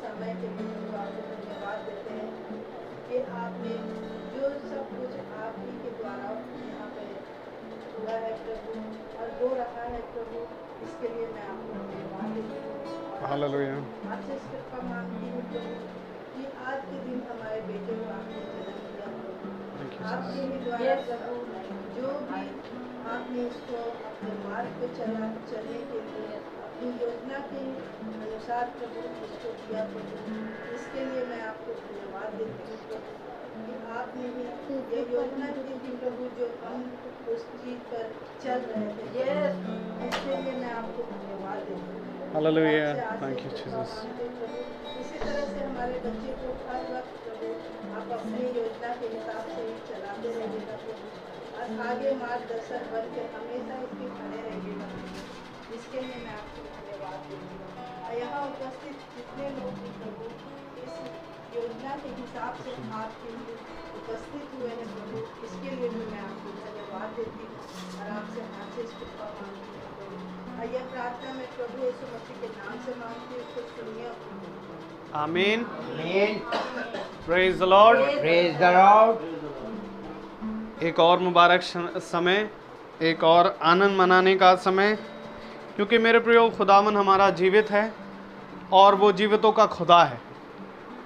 समय के लिए प्रभु आपको धन्यवाद देते हैं कि आपने जो सब कुछ आप ही के द्वारा यहाँ पे हुआ है प्रभु और हो रहा है प्रभु, इसके लिए मैं आपको धन्यवाद देती हूँ। हालेलुया। आपसे इस कृपा मांगती हूँ प्रभु कि आज के दिन हमारे बेटे को आपने जन्म दिया प्रभु, आपके ही द्वारा प्रभु जो भी आपने इसको अपने मार्ग पे चलने के लिए अपनी योजना के अनुसार प्रभु इसको दिया प्रभु, इसके लिए मैं आपको धन्यवाद देती हूँ प्रभु कि आपने ही ये योजना दी थी प्रभु, जो हम उस चीज पर चल रहे थे, इसके लिए मैं आपको धन्यवाद देती हूँ। Hallelujah, thank you Jesus. इसी तरह से हमारे बच्चे को हर वक्त प्रभु आप अपनी योजना के हिसाब से ही चलाते रहिएगा प्रभु, और आगे मार्गदर्शक बन के हमेशा इसके खड़े रहिएगा, इसके लिए मैं आपको धन्यवाद देती हूँ। और यहाँ उपस्थित जितने लोग भी प्रभु इस योजना के हिसाब से आपके लिए उपस्थित हुए हैं प्रभु, इसके लिए भी मैं आपको धन्यवाद देती हूँ और आपसे हाथ से कृपा मांगती हूँ प्रभु। और यह प्रार्थना मैं प्रभु यीशु मसीह के नाम से मांगती हूँ, तो सुनिए। आमीन। Amen. Praise the Lord. Praise the Lord. एक और मुबारक समय, एक और आनंद मनाने का समय, क्योंकि मेरे प्रियो खुदावन हमारा जीवित है और वो जीवितों का खुदा है।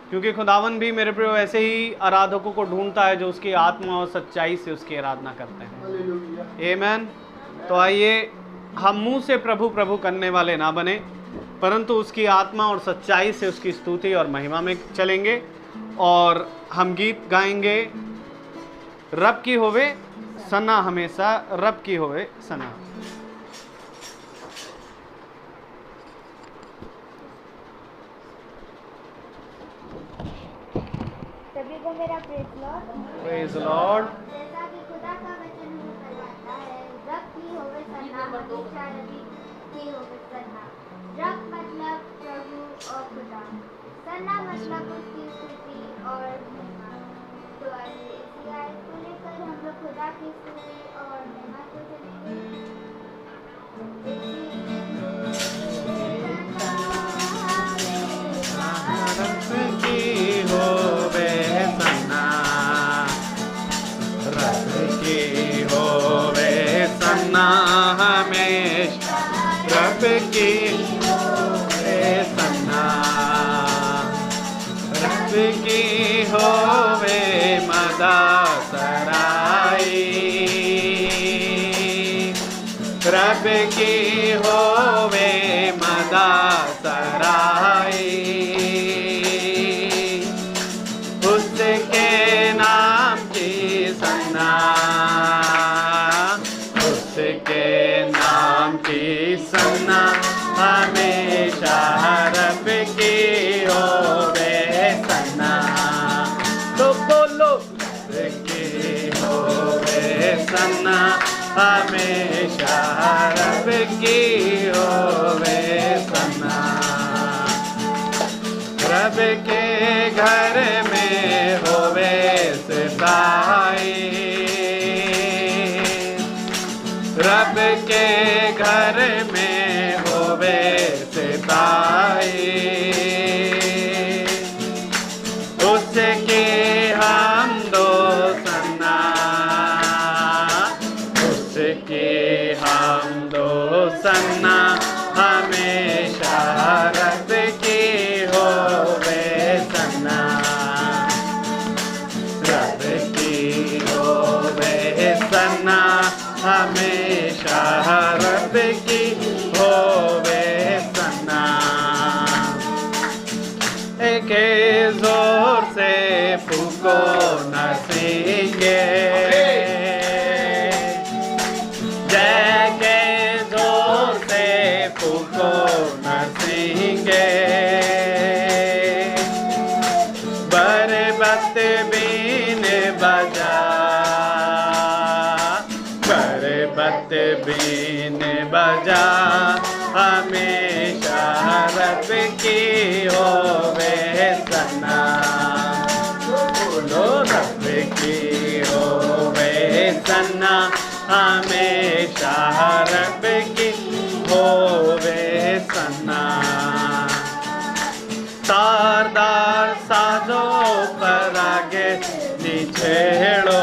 क्योंकि खुदावन भी मेरे प्रियो ऐसे ही आराधकों को ढूंढता है जो उसकी आत्मा और सच्चाई से उसकी आराधना करते हैं। आमीन। तो आइए हम मुंह से प्रभु प्रभु करने वाले ना बने, परंतु उसकी आत्मा और सच्चाई से उसकी स्तुति और महिमा में चलेंगे। और हम गीत गाएंगे, रब की होवे सना, हमेशा रब की होवे सना। सभी को मेरा praise Lord. Praise the Lord. जैसा कि खुदा का वचन हमें बताता है, रब की होवे सना, हमेशा रबी की होवे सना। रब मतलब प्रभु और खुदा, सना मतलब उसकी स्तुति और महिमा। तो आइए इसी आयत को लेकर हम लोग खुदा की स्तुति और महिमा को चलेंगे। रब की होवे सना, रब की होवे सना, हमेशा रब की होवे सना, रब की होवे मदा सराई, रब की होवे मदा सराई। उसके नाम की सना, उसके नाम की सना, हमेशा रब की होवे सना। तो बोलो रब की होवे सना, हमेशा रब की होवे सना। रब के घर में होवे सिपाही, रब के घर में होवे सिपाही। उसके हम दो सना, उसके हम दो सना, हमेशा रब की होवे सना, रब की होवे सना, हमेशा रब की होवे सना। एक जोर से फूको नसीगे, जय के जोर से फूको नसीगे। बरबत बीन बजा, बरबत बीन बजा, हमेशा रब की होवे सना। बोलो रब की होवे सना, हमेशा रब की होवे सना। छेड़ो,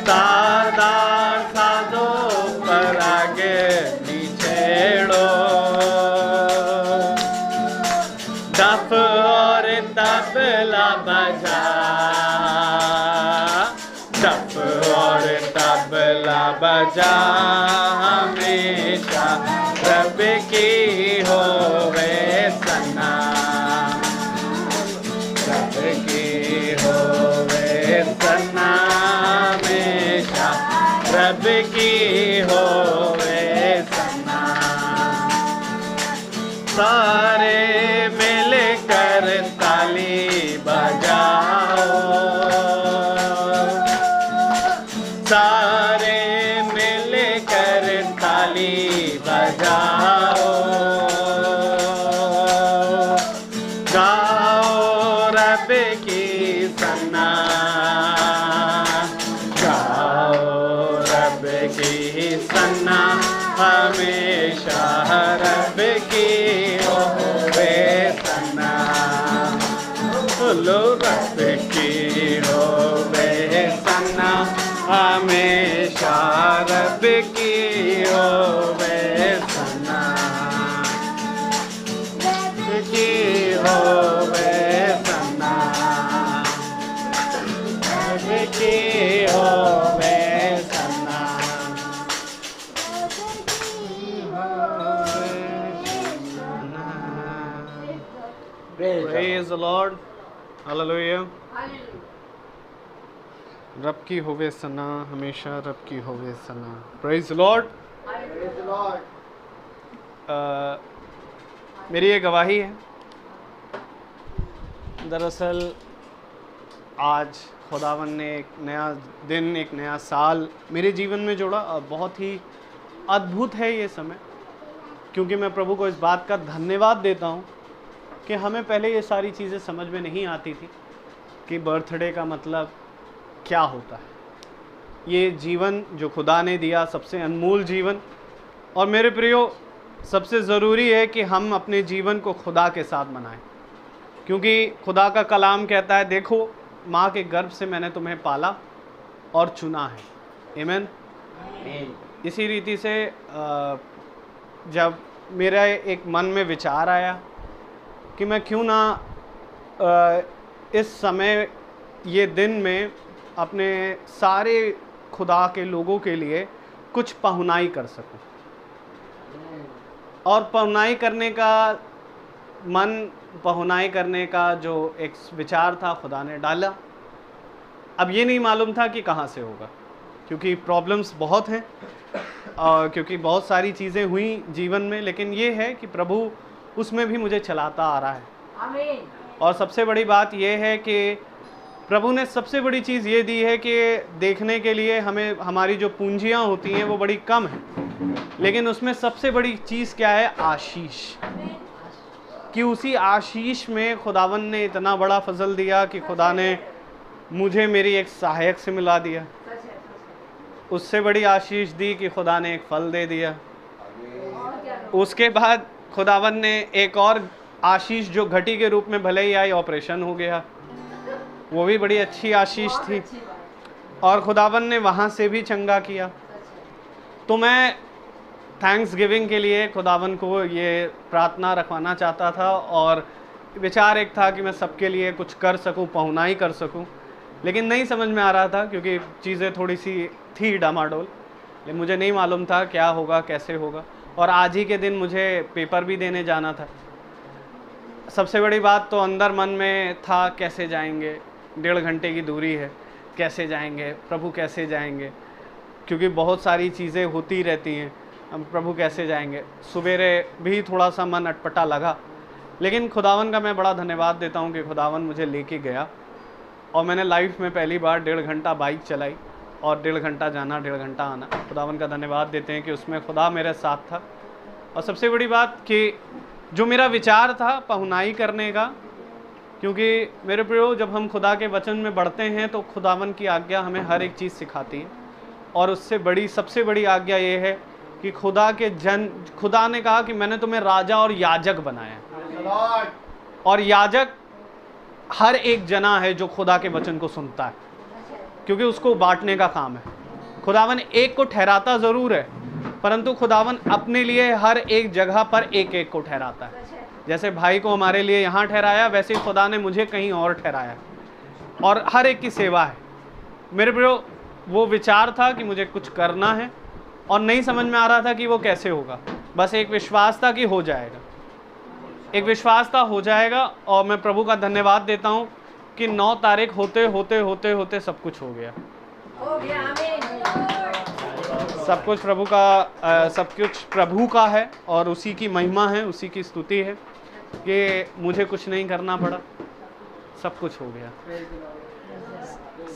तारदार साजों पर आगे छेड़ो, डफ और तबला बजा, डफ और तबला बजा, हमेशा रब की होवे सना, रब की होवे सना, हमेशा रब की होवे सना। सारे मिलकर ताली बजाओ, सारे मिलकर ताली बजाओ, गाओ रब की सना, गाओ रब की सना, हमेशा रब की होवे सना, लो रब की होवे सना, हमेशा रब की होवे सना, रब की होवे सना, रब की होवे सना, Praise the Lord. Hallelujah. रब की होवे सना, हमेशा रब की होवे सना. Praise the Lord. Praise the Lord. मेरी ये गवाही है. दरअसल आज खुदावन ने एक नया दिन, एक नया साल मेरे जीवन में जोड़ा और बहुत ही अद्भुत है ये समय, क्योंकि मैं प्रभु को इस बात का धन्यवाद देता हूँ कि हमें पहले ये सारी चीज़ें समझ में नहीं आती थी कि बर्थडे का मतलब क्या होता है। ये जीवन जो खुदा ने दिया, सबसे अनमोल जीवन, और मेरे प्रियो सबसे ज़रूरी है कि हम अपने जीवन को खुदा के साथ मनाएं, क्योंकि खुदा का कलाम कहता है, देखो माँ के गर्भ से मैंने तुम्हें पाला और चुना है। आमीन। इसी रीति से जब मेरा एक मन में विचार आया कि मैं क्यों ना इस समय ये दिन में अपने सारे खुदा के लोगों के लिए कुछ पहुनाई कर सकूं, और पहुनाई करने का पहुनाई करने का जो एक विचार था खुदा ने डाला। अब ये नहीं मालूम था कि कहाँ से होगा, क्योंकि प्रॉब्लम्स बहुत हैं, क्योंकि बहुत सारी चीज़ें हुई जीवन में, लेकिन ये है कि प्रभु उसमें भी मुझे चलाता आ रहा है। आमीन। और सबसे बड़ी बात यह है कि प्रभु ने सबसे बड़ी चीज़ ये दी है कि देखने के लिए हमें हमारी जो पूंजियाँ होती हैं वो बड़ी कम है, लेकिन उसमें सबसे बड़ी चीज़ क्या है? आशीष। कि उसी आशीष में खुदावन ने इतना बड़ा फजल दिया कि खुदा ने मुझे मेरी एक सहायक से मिला दिया, उससे बड़ी आशीष दी कि खुदा ने एक फल दे दिया। उसके बाद खुदावन ने एक और आशीष जो घटी के रूप में भले ही आई, ऑपरेशन हो गया, वो भी बड़ी अच्छी आशीष थी, और खुदावन ने वहाँ से भी चंगा किया। तो मैं थैंक्स गिविंग के लिए खुदावन को ये प्रार्थना रखवाना चाहता था, और विचार एक था कि मैं सबके लिए कुछ कर सकूं, पहुनाई कर सकूं, लेकिन नहीं समझ में आ रहा था क्योंकि चीज़ें थोड़ी सी थी डामाडोल, लेकिन मुझे नहीं मालूम था क्या होगा, कैसे होगा। और आज ही के दिन मुझे पेपर भी देने जाना था। सबसे बड़ी बात तो अंदर मन में था, कैसे जाएंगे, 1.5 घंटे की दूरी है, कैसे जाएंगे प्रभु, कैसे जाएंगे, क्योंकि बहुत सारी चीज़ें होती रहती हैं, हम प्रभु कैसे जाएंगे। सवेरे भी थोड़ा सा मन अटपटा लगा, लेकिन खुदावन का मैं बड़ा धन्यवाद देता हूँ कि खुदावन मुझे लेके गया, और मैंने लाइफ में पहली बार 1.5 घंटा बाइक चलाई, और 1.5 घंटा जाना, 1.5 घंटा आना। खुदावन का धन्यवाद देते हैं कि उसमें खुदा मेरे साथ था। और सबसे बड़ी बात कि जो मेरा विचार था पहुनाई करने का, क्योंकि मेरे प्रियो जब हम खुदा के वचन में बढ़ते हैं तो खुदावन की आज्ञा हमें हर एक चीज़ सिखाती है, और उससे बड़ी सबसे बड़ी आज्ञा ये है कि खुदा ने कहा कि मैंने तुम्हें राजा और याजक बनाया, और याजक हर एक जना है जो खुदा के वचन को सुनता है, क्योंकि उसको बांटने का काम है। खुदावन एक को ठहराता ज़रूर है, परंतु खुदावन अपने लिए हर एक जगह पर एक एक को ठहराता है। जैसे भाई को हमारे लिए यहाँ ठहराया, वैसे ही खुदा ने मुझे कहीं और ठहराया, और हर एक की सेवा है। मेरे प्रियो, वो विचार था कि मुझे कुछ करना है और नहीं समझ में आ रहा था कि वो कैसे होगा। बस एक विश्वास था कि हो जाएगा, एक विश्वास था हो जाएगा। और मैं प्रभु का धन्यवाद देता हूँ कि 9 तारीख होते होते होते होते सब कुछ हो गया। सब कुछ प्रभु का, सब कुछ प्रभु का है और उसी की महिमा है, उसी की स्तुति है कि मुझे कुछ नहीं करना पड़ा, सब कुछ हो गया।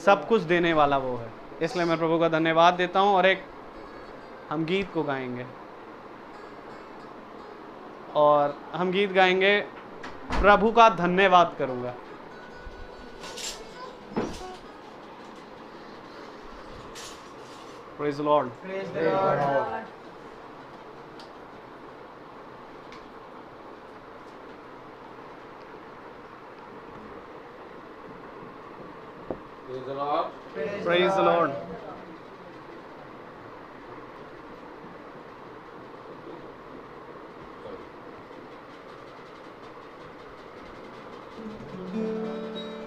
सब कुछ देने वाला वो है, इसलिए मैं प्रभु का धन्यवाद देता हूँ। और एक हम गीत को गाएंगे, और हम गीत गाएंगे प्रभु का धन्यवाद करूँगा। Praise the Lord. Praise the Lord. Praise the Lord. Praise the Lord.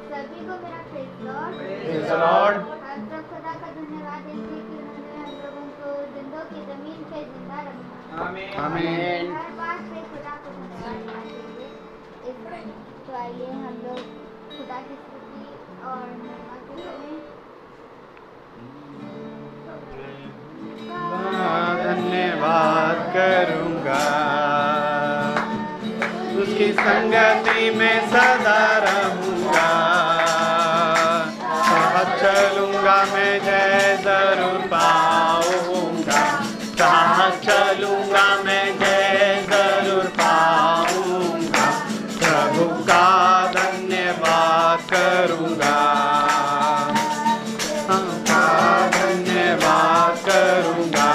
सभी को मेरा praise Lord। Praise the Lord. हम सब खुदा का धन्यवाद देते हैं कि उन्होंने हम लोगों को जिंदों की जमीन पे जिंदा रखा। आमीन। हर बात पे खुदा को धन्यवाद देंगे। तो आइए हम लोग खुदा की स्तुति और महिमा के करें। धन्यवाद करूँगा, उसकी संगति में सदा रहूँगा। साथ चलूँगा मैं, जय जरूर पाऊँगा। साथ चलूँगा मैं, जय जरूर पाऊँगा। प्रभु का धन्यवाद करूँगा, धन्यवाद करूँगा।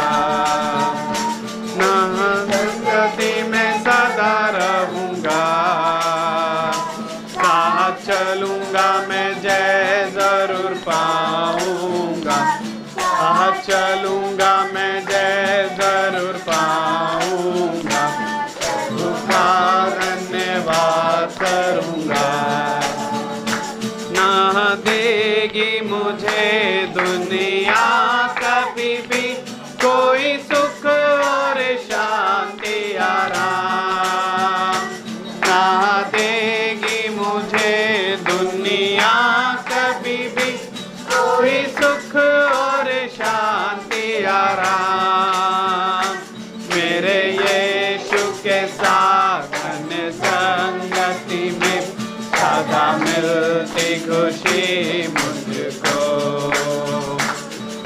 संगति में सदा रहूँगा। साथ चलूँगा मैं, जय जरूर पाऊँगा। साथ चलूँगा मैं, जय जरूर पाऊँगा। उसका धन्यवाद करूँगा। ना देगी मुझे दुनिया कभी भी कोई सुख और शांति आराम। ना देगी मुझे दुनिया कभी भी कोई सुख और शांति आराम। मेरे यीशु के साथ संगति में सदा मिलती खुशी मुझको।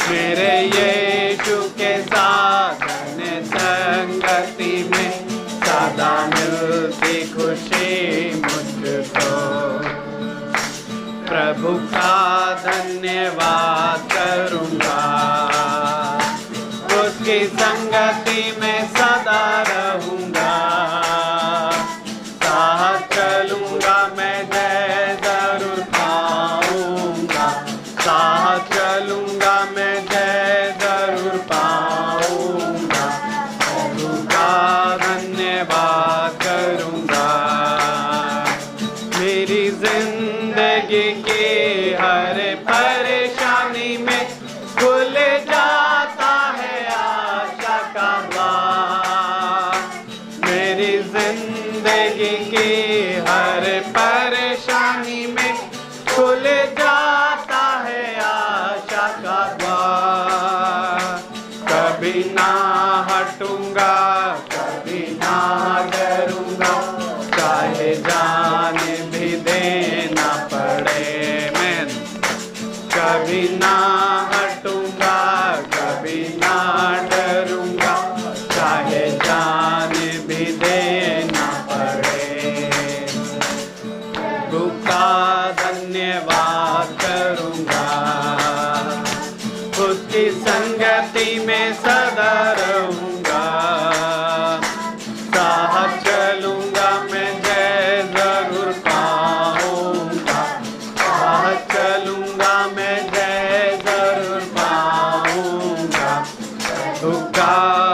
मेरे यीशु के साथ संगति में सदा मिलती खुशी मुझको। प्रभु का धन्यवाद करूँगा, उसकी संगति में सदा रहूँगा। साथ चलूँगा मैं, जय जरूर पाऊँगा। साथ चलूँगा मैं, जय जरूर पाऊँगा। प्रभु का धन्यवाद करूँगा। मेरी जिंदगी की हर परेशानी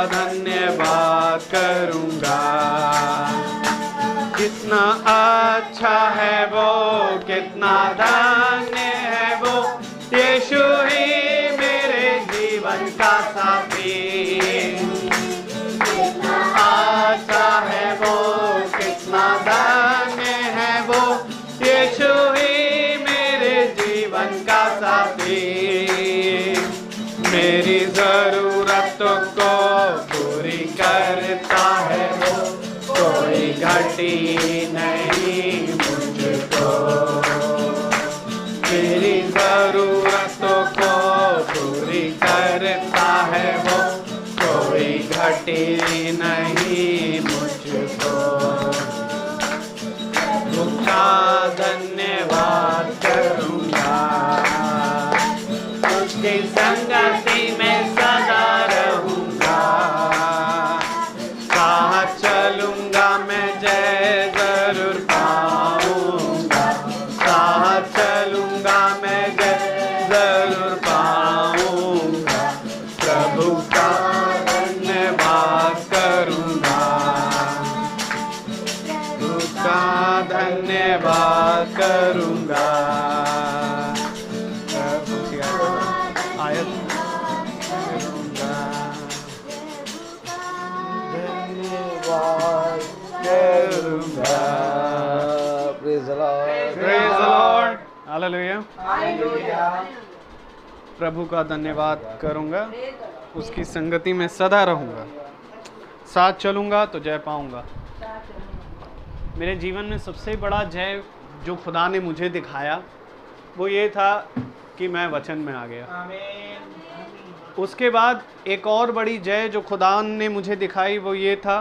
धन्यवाद करूँगा। कितना अच्छा है वो, कितना धन्य है वो, यीशु ही मेरे जीवन का साथी। कितना अच्छा है वो, कितना धन्य है वो, यीशु ही मेरे जीवन का साथी। मेरी ज़रूरतों को पूरी करता है वो, कोई घटी नहीं मुझको। मेरी ज़रूरतों को पूरी करता है वो, कोई घटी नहीं मुझको। उसका धन्यवाद करूँगा, उसकी संगति में सदा रहूँगा। साथ चलूँगा मैं, जय जरूर पाऊँगा। साथ चलूँगा मैं, जय जरूर पाऊँगा। प्रभु का धन्यवाद करूँगा, प्रभु का धन्यवाद करूँगा। प्रभु की आयत करूँगा, धन्यवाद करूँगा। Praise the Lord. Praise the Lord. Hallelujah. प्रभु का धन्यवाद करूँगा, उसकी संगति में सदा रहूँगा। साथ चलूँगा तो जय पाऊँगा। मेरे जीवन में सबसे बड़ा जय जो खुदा ने मुझे दिखाया वो ये था कि मैं वचन में आ गया। उसके बाद एक और बड़ी जय जो खुदा ने मुझे दिखाई वो ये था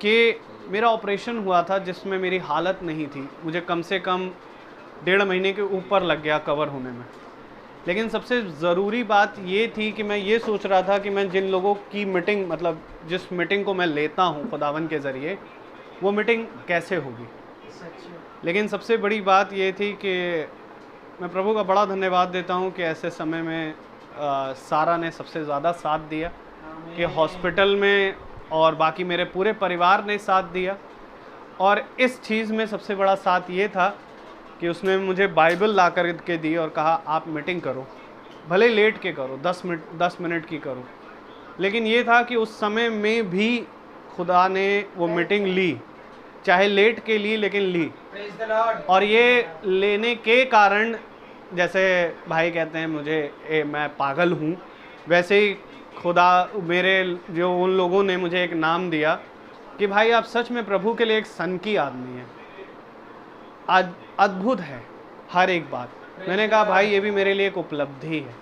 कि मेरा ऑपरेशन हुआ था जिसमें मेरी हालत नहीं थी। मुझे कम से कम 1.5 महीने के ऊपर लग गया कवर होने में। लेकिन सबसे ज़रूरी बात ये थी कि मैं ये सोच रहा था कि मैं जिन लोगों की मीटिंग, मतलब जिस मीटिंग को मैं लेता हूँ खुदावन के ज़रिए, वो मीटिंग कैसे होगी। लेकिन सबसे बड़ी बात ये थी कि मैं प्रभु का बड़ा धन्यवाद देता हूँ कि ऐसे समय में सारा ने सबसे ज़्यादा साथ दिया, कि हॉस्पिटल में और बाकी मेरे पूरे परिवार ने साथ दिया। और इस चीज़ में सबसे बड़ा साथ ये था कि उसने मुझे बाइबल ला कर के दी और कहा आप मीटिंग करो, भले लेट के करो, 10 मिनट की करो। लेकिन ये था कि उस समय में भी खुदा ने वो मीटिंग ली, चाहे लेट के ली लेकिन ली। और ये लेने के कारण, जैसे भाई कहते हैं मुझे मैं पागल हूँ, वैसे ही खुदा मेरे जो उन लोगों ने मुझे एक नाम दिया कि भाई आप सच में प्रभु के लिए एक सन की आदमी है। आज अद्भुत है हर एक बात। मैंने कहा भाई ये भी मेरे लिए एक उपलब्धि है,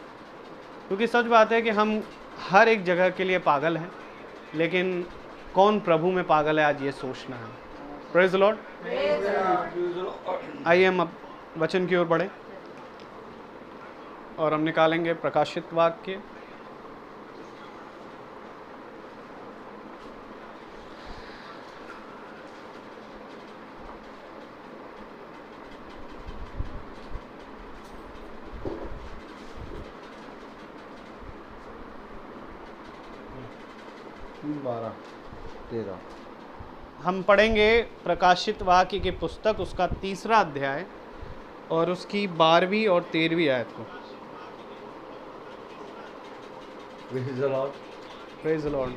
क्योंकि सच बात है कि हम हर एक जगह के लिए पागल हैं, लेकिन कौन प्रभु में पागल है आज ये सोचना है। Praise the Lord. आइए हम अब वचन की ओर बढ़े और हम निकालेंगे प्रकाशित वाक्य। हम पढ़ेंगे प्रकाशित वाक्य की पुस्तक, उसका 3रा अध्याय और उसकी 12वीं और 13वीं आयत को। Praise the Lord. Praise the Lord.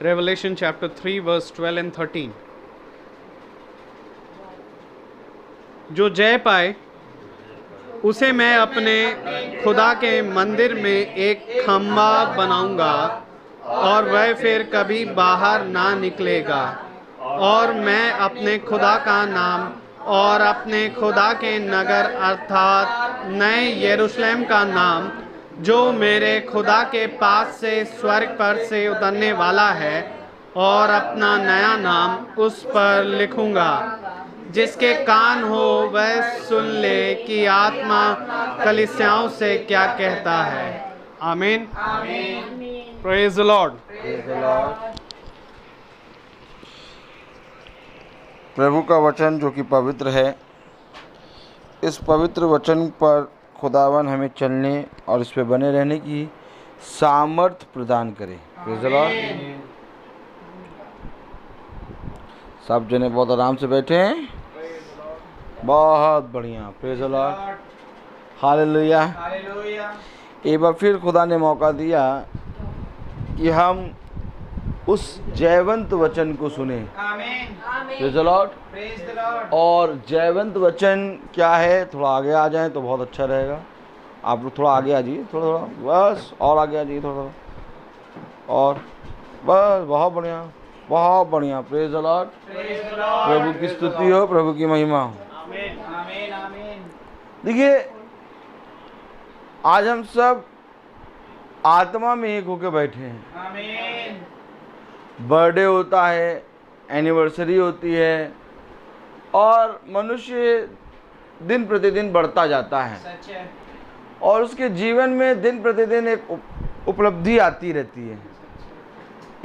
Revelation chapter 3 verse 12 and 13। जो जय पाए उसे मैं अपने खुदा के मंदिर में एक खम्भा बनाऊंगा और वह फिर कभी बाहर ना निकलेगा, और मैं अपने खुदा का नाम और अपने खुदा के नगर अर्थात नए यरूशलेम का नाम जो मेरे खुदा के पास से स्वर्ग पर से उतरने वाला है, और अपना नया नाम उस पर लिखूंगा। जिसके कान हो वह सुन ले कि आत्मा कलीसियाओं से क्या कहता है। आमीन। Praise the Lord. प्रभु का वचन जो कि पवित्र है, इस पवित्र वचन पर खुदावन हमें चलने और इस पे बने रहने की सामर्थ प्रदान करे। Praise the Lord. सब जने बहुत आराम से बैठे हैं, बहुत बढ़िया। Praise the Lord, hallelujah. एक बार फिर खुदा ने मौका दिया कि हम उस जयवंत वचन को सुने। Praise the Lord. और जयवंत वचन क्या है, थोड़ा आगे आ जाएं तो बहुत अच्छा रहेगा। आप लोग थोड़ा आगे आ जाइए, थोड़ा थोड़ा, बस और आगे आ जाइए, थोड़ा थोड़ा, और बस, बहुत बढ़िया, बहुत बढ़िया। Praise the Lord. प्रभु की स्तुति हो, प्रभु की महिमा हो। देखिए, आज हम सब आत्मा में एक होकर बैठे हैं। बर्थडे होता है, एनिवर्सरी होती है, और मनुष्य दिन प्रतिदिन बढ़ता जाता है, और उसके जीवन में दिन प्रतिदिन एक उपलब्धि आती रहती है,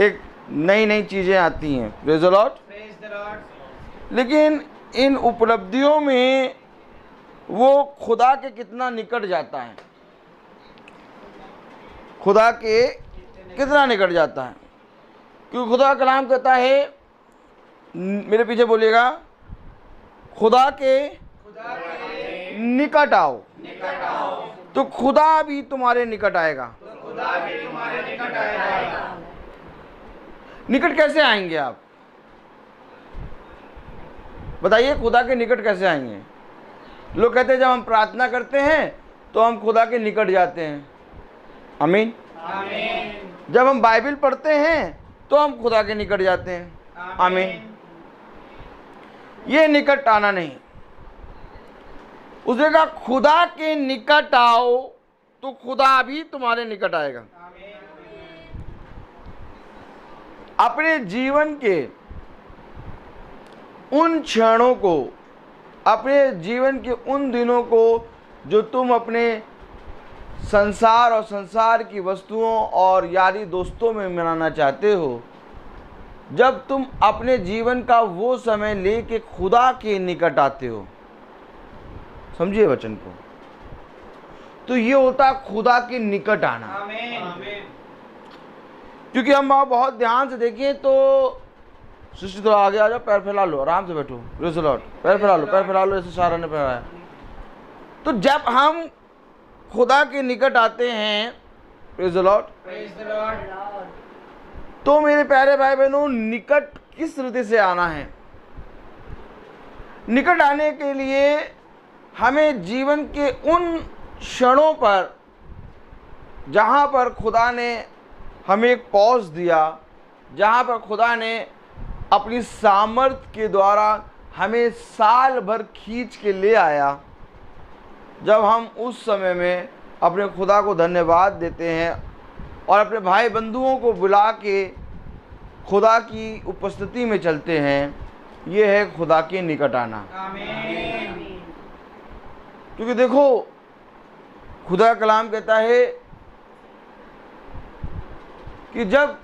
एक नई नई चीज़ें आती हैं। Praise the Lord. लेकिन इन उपलब्धियों में वो खुदा के कितना निकट जाता है, खुदा के कितना निकट जाता है। क्योंकि खुदा का कलाम कहता है, मेरे पीछे बोलिएगा, खुदा के निकट आओ तो खुदा भी तुम्हारे निकट आएगा। निकट कैसे आएंगे आप बताइए? खुदा के निकट कैसे आएंगे? लोग कहते हैं जब हम प्रार्थना करते हैं तो हम खुदा के निकट जाते हैं। आमीन। जब हम बाइबल पढ़ते हैं तो हम खुदा के निकट जाते हैं। आमीन। ये निकट आना नहीं। उसने कहा खुदा के निकट आओ तो खुदा भी तुम्हारे निकट आएगा। अपने जीवन के उन क्षणों को, अपने जीवन के उन दिनों को जो तुम अपने संसार और संसार की वस्तुओं और यारी दोस्तों में मनाना चाहते हो, जब तुम अपने जीवन का वो समय लेके खुदा के निकट आते हो, समझिए वचन को, तो ये होता खुदा के निकट आना। क्योंकि हम बहुत ध्यान से देखें तो, सृष्टि थोड़ा आगे आ जाओ, पैर फैला लो, आराम से बैठो। Praise the Lord. पैर फैला लो, पैर फैला लो, ऐसे सारा ने फैलाया। तो जब हम खुदा के निकट आते हैं, प्रेज़ द लॉर्ड, तो मेरे प्यारे भाई बहनों, निकट किस रीति से आना है? निकट आने के लिए हमें जीवन के उन क्षणों पर जहाँ पर खुदा ने हमें एक पॉज दिया, जहाँ पर खुदा ने अपनी सामर्थ के द्वारा हमें साल भर खींच के ले आया, जब हम उस समय में अपने खुदा को धन्यवाद देते हैं और अपने भाई बंधुओं को बुला के खुदा की उपस्थिति में चलते हैं, ये है खुदा के निकट आना। क्योंकि देखो, खुदा का कलाम कहता है कि जब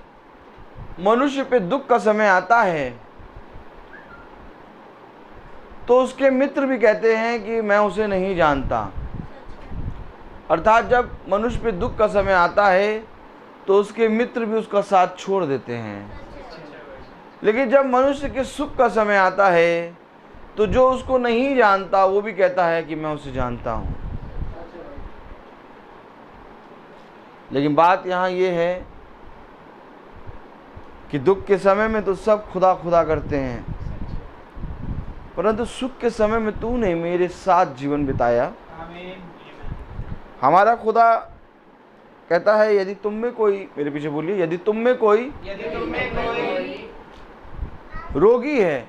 मनुष्य पे दुख का समय आता है तो उसके मित्र भी कहते हैं कि मैं उसे नहीं जानता। अर्थात जब मनुष्य पे दुख का समय आता है तो उसके मित्र भी उसका साथ छोड़ देते हैं। लेकिन जब मनुष्य के सुख का समय आता है तो जो उसको नहीं जानता वो भी कहता है कि मैं उसे जानता हूँ। लेकिन बात यहाँ ये है कि दुख के समय में तो सब खुदा खुदा करते हैं, परंतु सुख के समय में तूने मेरे साथ जीवन बिताया। हमारा खुदा कहता है, यदि तुम में कोई, मेरे पीछे बोलिए, यदि तुम में कोई रोगी है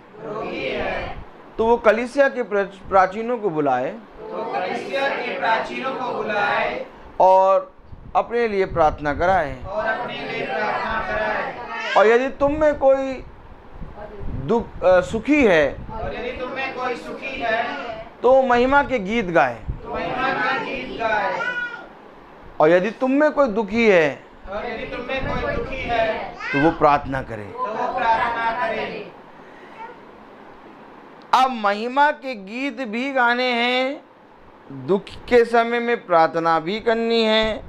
तो वो कलीसिया के प्राचीनों को बुलाए और अपने लिए प्रार्थना कराए। और यदि तुम में कोई सुखी है तो महिमा के गीत गाए। और यदि तुम में कोई दुखी है तो वो प्रार्थना करे। अब महिमा के गीत भी गाने हैं, दुख के समय में प्रार्थना भी करनी है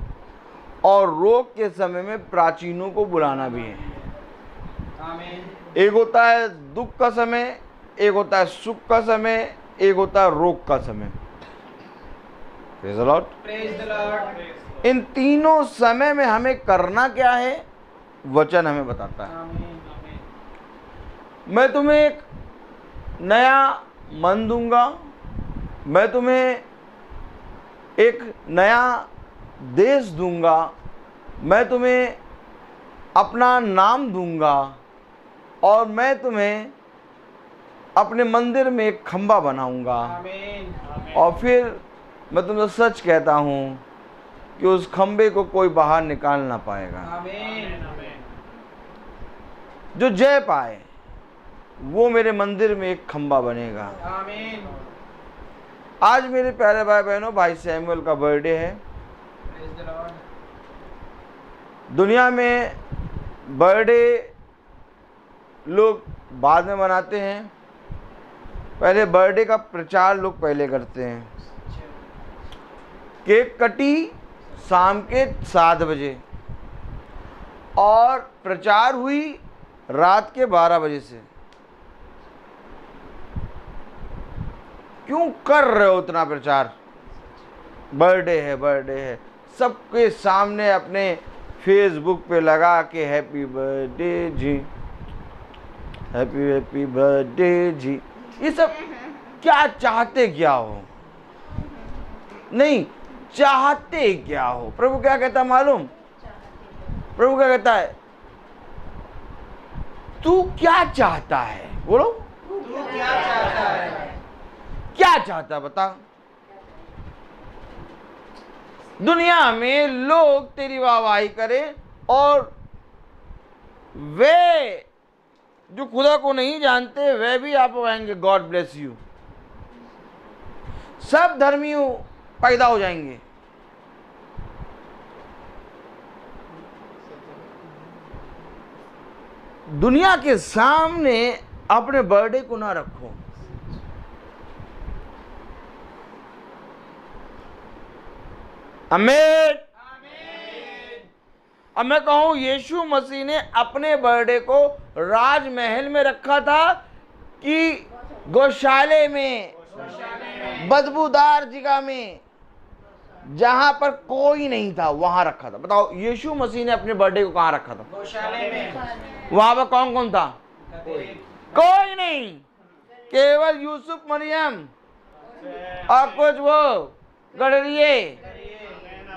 और रोग के समय में प्राचीनों को बुलाना भी है। एक होता है दुख का समय, एक होता है सुख का समय, एक होता है रोग का समय। Praise the Lord. इन तीनों समय में हमें करना क्या है, वचन हमें बताता है। मैं तुम्हें एक नया मन दूंगा, मैं तुम्हें एक नया देश दूंगा, मैं तुम्हें अपना नाम दूंगा और मैं तुम्हें अपने मंदिर में एक खंबा बनाऊंगा। और फिर मैं तुमसे सच कहता हूँ कि उस खंबे को कोई बाहर निकाल ना पाएगा। जो जय पाए वो मेरे मंदिर में एक खंबा बनेगा। आज मेरे प्यारे भाई बहनों, भाई सैमुअल का बर्थडे है। दुनिया में बर्थडे लोग बाद में मनाते हैं, पहले बर्थडे का प्रचार लोग पहले करते हैं। केक कटी शाम के 7 बजे और प्रचार हुई रात के 12 बजे से। क्यों कर रहे हो उतना प्रचार? बर्थडे है, बर्थडे है, सबके सामने अपने फेसबुक पे लगा के हैप्पी बर्थडे जी, हैप्पी हैप्पी बर्थडे जी। ये सब क्या चाहते क्या हो? नहीं, चाहते क्या हो? प्रभु क्या कहता है मालूम? प्रभु क्या कहता है? तू क्या चाहता है? बोलो, तू क्या चाहता है? क्या चाहता है बता। दुनिया में लोग तेरी वाहवाही करें और वे जो खुदा को नहीं जानते वे भी आपको कहेंगे गॉड ब्लेस यू। सब धर्मियों पैदा हो जाएंगे। दुनिया के सामने अपने बर्थडे को ना रखो। आमीन। अब मैं कहूं, यीशु मसीह ने अपने बर्थडे को राजमहल में रखा था कि गौशाले में, बदबूदार जगह में, जहां पर कोई नहीं था वहां रखा था? बताओ, यीशु मसीह ने अपने बर्थडे को कहां रखा था? गौशाले में। वहां पर कौन कौन था? कोई नहीं, केवल यूसुफ, मरियम और कुछ वो गडरिये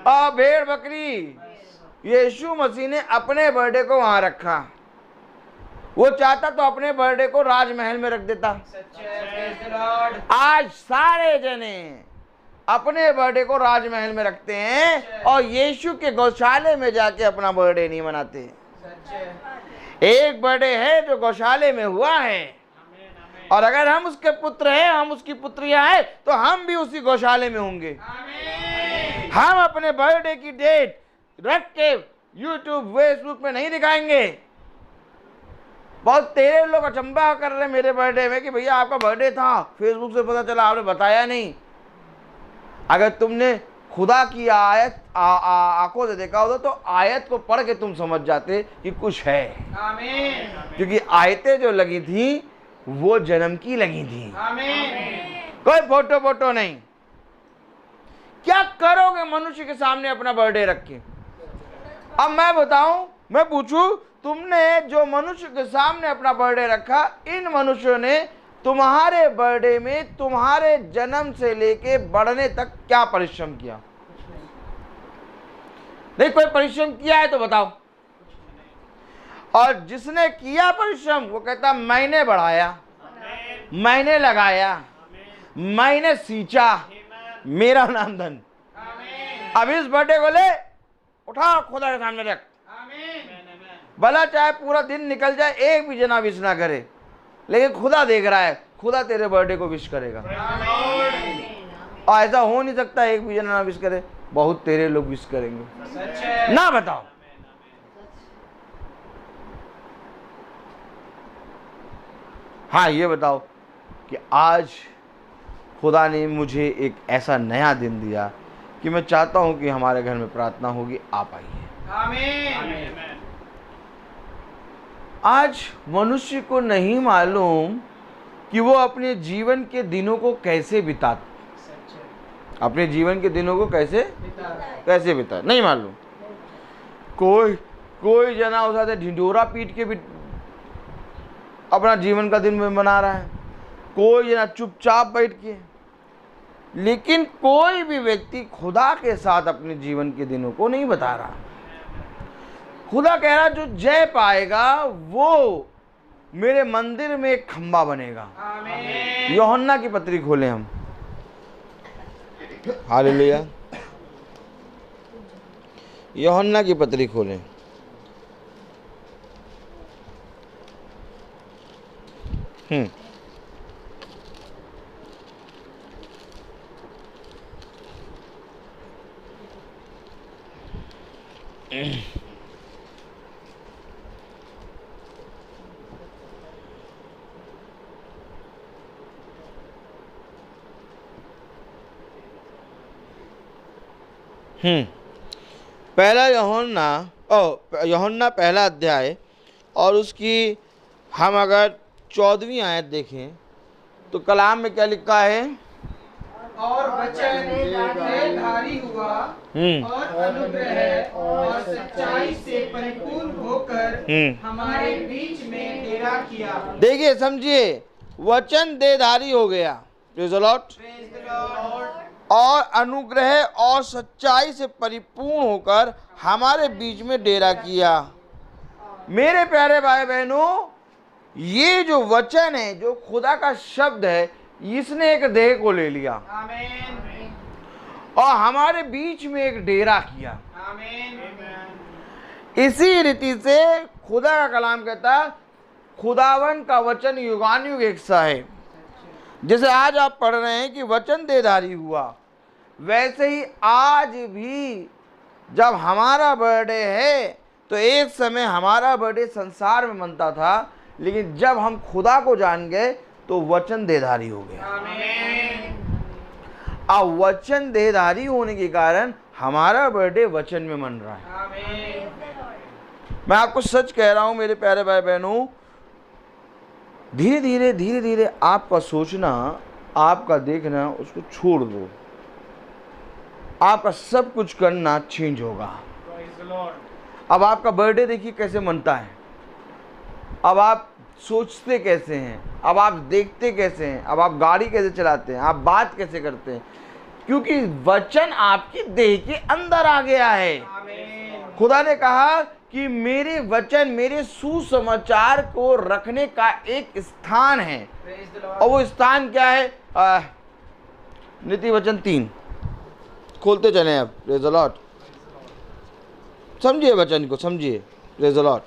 और भेड़ बकरी। यीशु मसीह ने अपने बर्थडे को वहां रखा। वो चाहता तो अपने बर्थडे को राजमहल में रख देता। आज सारे जने अपने बर्थडे को राजमहल में रखते हैं और यीशु के गौशाले में जाके अपना बर्थडे नहीं मनाते। एक बर्थडे है जो गौशाले में हुआ है, और अगर हम उसके पुत्र हैं, हम उसकी पुत्रियां हैं, तो हम भी उसी गौशाले में होंगे। हम अपने बर्थडे की डेट रख के यूट्यूब, फेसबुक में नहीं दिखाएंगे। बहुत तेरे लोग अचंभा कर रहे हैं मेरे बर्थडे में कि भैया आपका बर्थडे था, फेसबुक से पता चला, आपने बताया नहीं। अगर तुमने खुदा की आयत आंखों से देखा होता तो आयत को पढ़ के तुम समझ जाते कि कुछ है। आमीन। क्योंकि आयतें जो लगी थी वो जन्म की लगी थी। आमीन। कोई फोटो नहीं। क्या करोगे मनुष्य के सामने अपना बर्थडे रख के? अब मैं बताऊं, मैं पूछूं, तुमने जो मनुष्य के सामने अपना बर्थडे रखा, इन मनुष्यों ने तुम्हारे बर्थडे में तुम्हारे जन्म से लेके बढ़ने तक क्या परिश्रम किया? नहीं, कोई परिश्रम किया है तो बताओ। और जिसने किया परिश्रम वो कहता मैंने बढ़ाया, मैंने लगाया, मैंने सींचा, मेरा नाम धन। अब इस बर्थडे को ले उठा, खुदा के सामने रख। भला चाहे पूरा दिन निकल जाए, एक भी जना विश ना करे, लेकिन खुदा देख रहा है, खुदा तेरे बर्थडे को विश करेगा। और ऐसा हो नहीं सकता एक भी जना ना विश करे। बहुत तेरे लोग विश करेंगे ना। बताओ, हाँ ये बताओ कि आज खुदा ने मुझे एक ऐसा नया दिन दिया कि मैं चाहता हूँ कि हमारे घर में प्रार्थना होगी, आप आइए। आमीन। आज मनुष्य को नहीं मालूम कि वो अपने जीवन के दिनों को कैसे बिता, अपने जीवन के दिनों को कैसे बिता, नहीं मालूम। कोई जना हो सकता है ढिंडोरा पीट के भी अपना जीवन का दिन में मना रहा है, कोई जना चुपचाप बैठ के, लेकिन कोई भी व्यक्ति खुदा के साथ अपने जीवन के दिनों को नहीं बता रहा। खुदा कह रहा जो जय पाएगा वो मेरे मंदिर में एक खंबा बनेगा। यूहन्ना की पत्री खोलें हम। हालेलुया। यूहन्ना की पत्री खोलें। पहला यूहन्ना पहला अध्याय और उसकी हम अगर 14वीं आयत देखें तो कलाम में क्या लिखा है? और वचन देहधारी हुआ और अनुग्रह और सच्चाई से परिपूर्ण होकर हमारे बीच में डेरा किया। देखिए, समझिए, वचन देहधारी हो गया, प्रेज़ द लॉर्ड, और अनुग्रह और सच्चाई से परिपूर्ण होकर हमारे बीच में डेरा किया। मेरे प्यारे भाई बहनों, ये जो वचन है, जो खुदा का शब्द है, इसने एक देह को ले लिया आमीन। और हमारे बीच में एक डेरा किया। आमीन। इसी रीति से खुदा का कलाम कहता है खुदावन का वचन युगानुयुग एक सा है। जैसे आज आप पढ़ रहे हैं कि वचन देहधारी हुआ, वैसे ही आज भी जब हमारा बर्थडे है तो एक समय हमारा बर्थडे संसार में मनता था, लेकिन जब हम खुदा को जान गए तो वचन देहधारी हो गया। अब वचन देहधारी होने के कारण हमारा बर्थडे वचन में मन रहा है। मैं आपको सच कह रहा हूं मेरे प्यारे भाई बहनों, धीरे धीरे आपका सोचना, आपका देखना, उसको छोड़ दो। आपका सब कुछ करना चेंज होगा। अब आपका बर्थडे देखिए कैसे मनता है, अब आप सोचते कैसे हैं, अब आप देखते कैसे हैं, अब आप गाड़ी कैसे चलाते हैं, आप बात कैसे करते हैं, क्योंकि वचन आपकी देह के अंदर आ गया है। खुदा ने कहा कि मेरे वचन, मेरे सुसमाचार को रखने का एक स्थान है, और वो स्थान क्या है? नीति वचन 3 खोलते चले अब। Praise the Lord. समझिए वचन को, समझिए। Praise the Lord.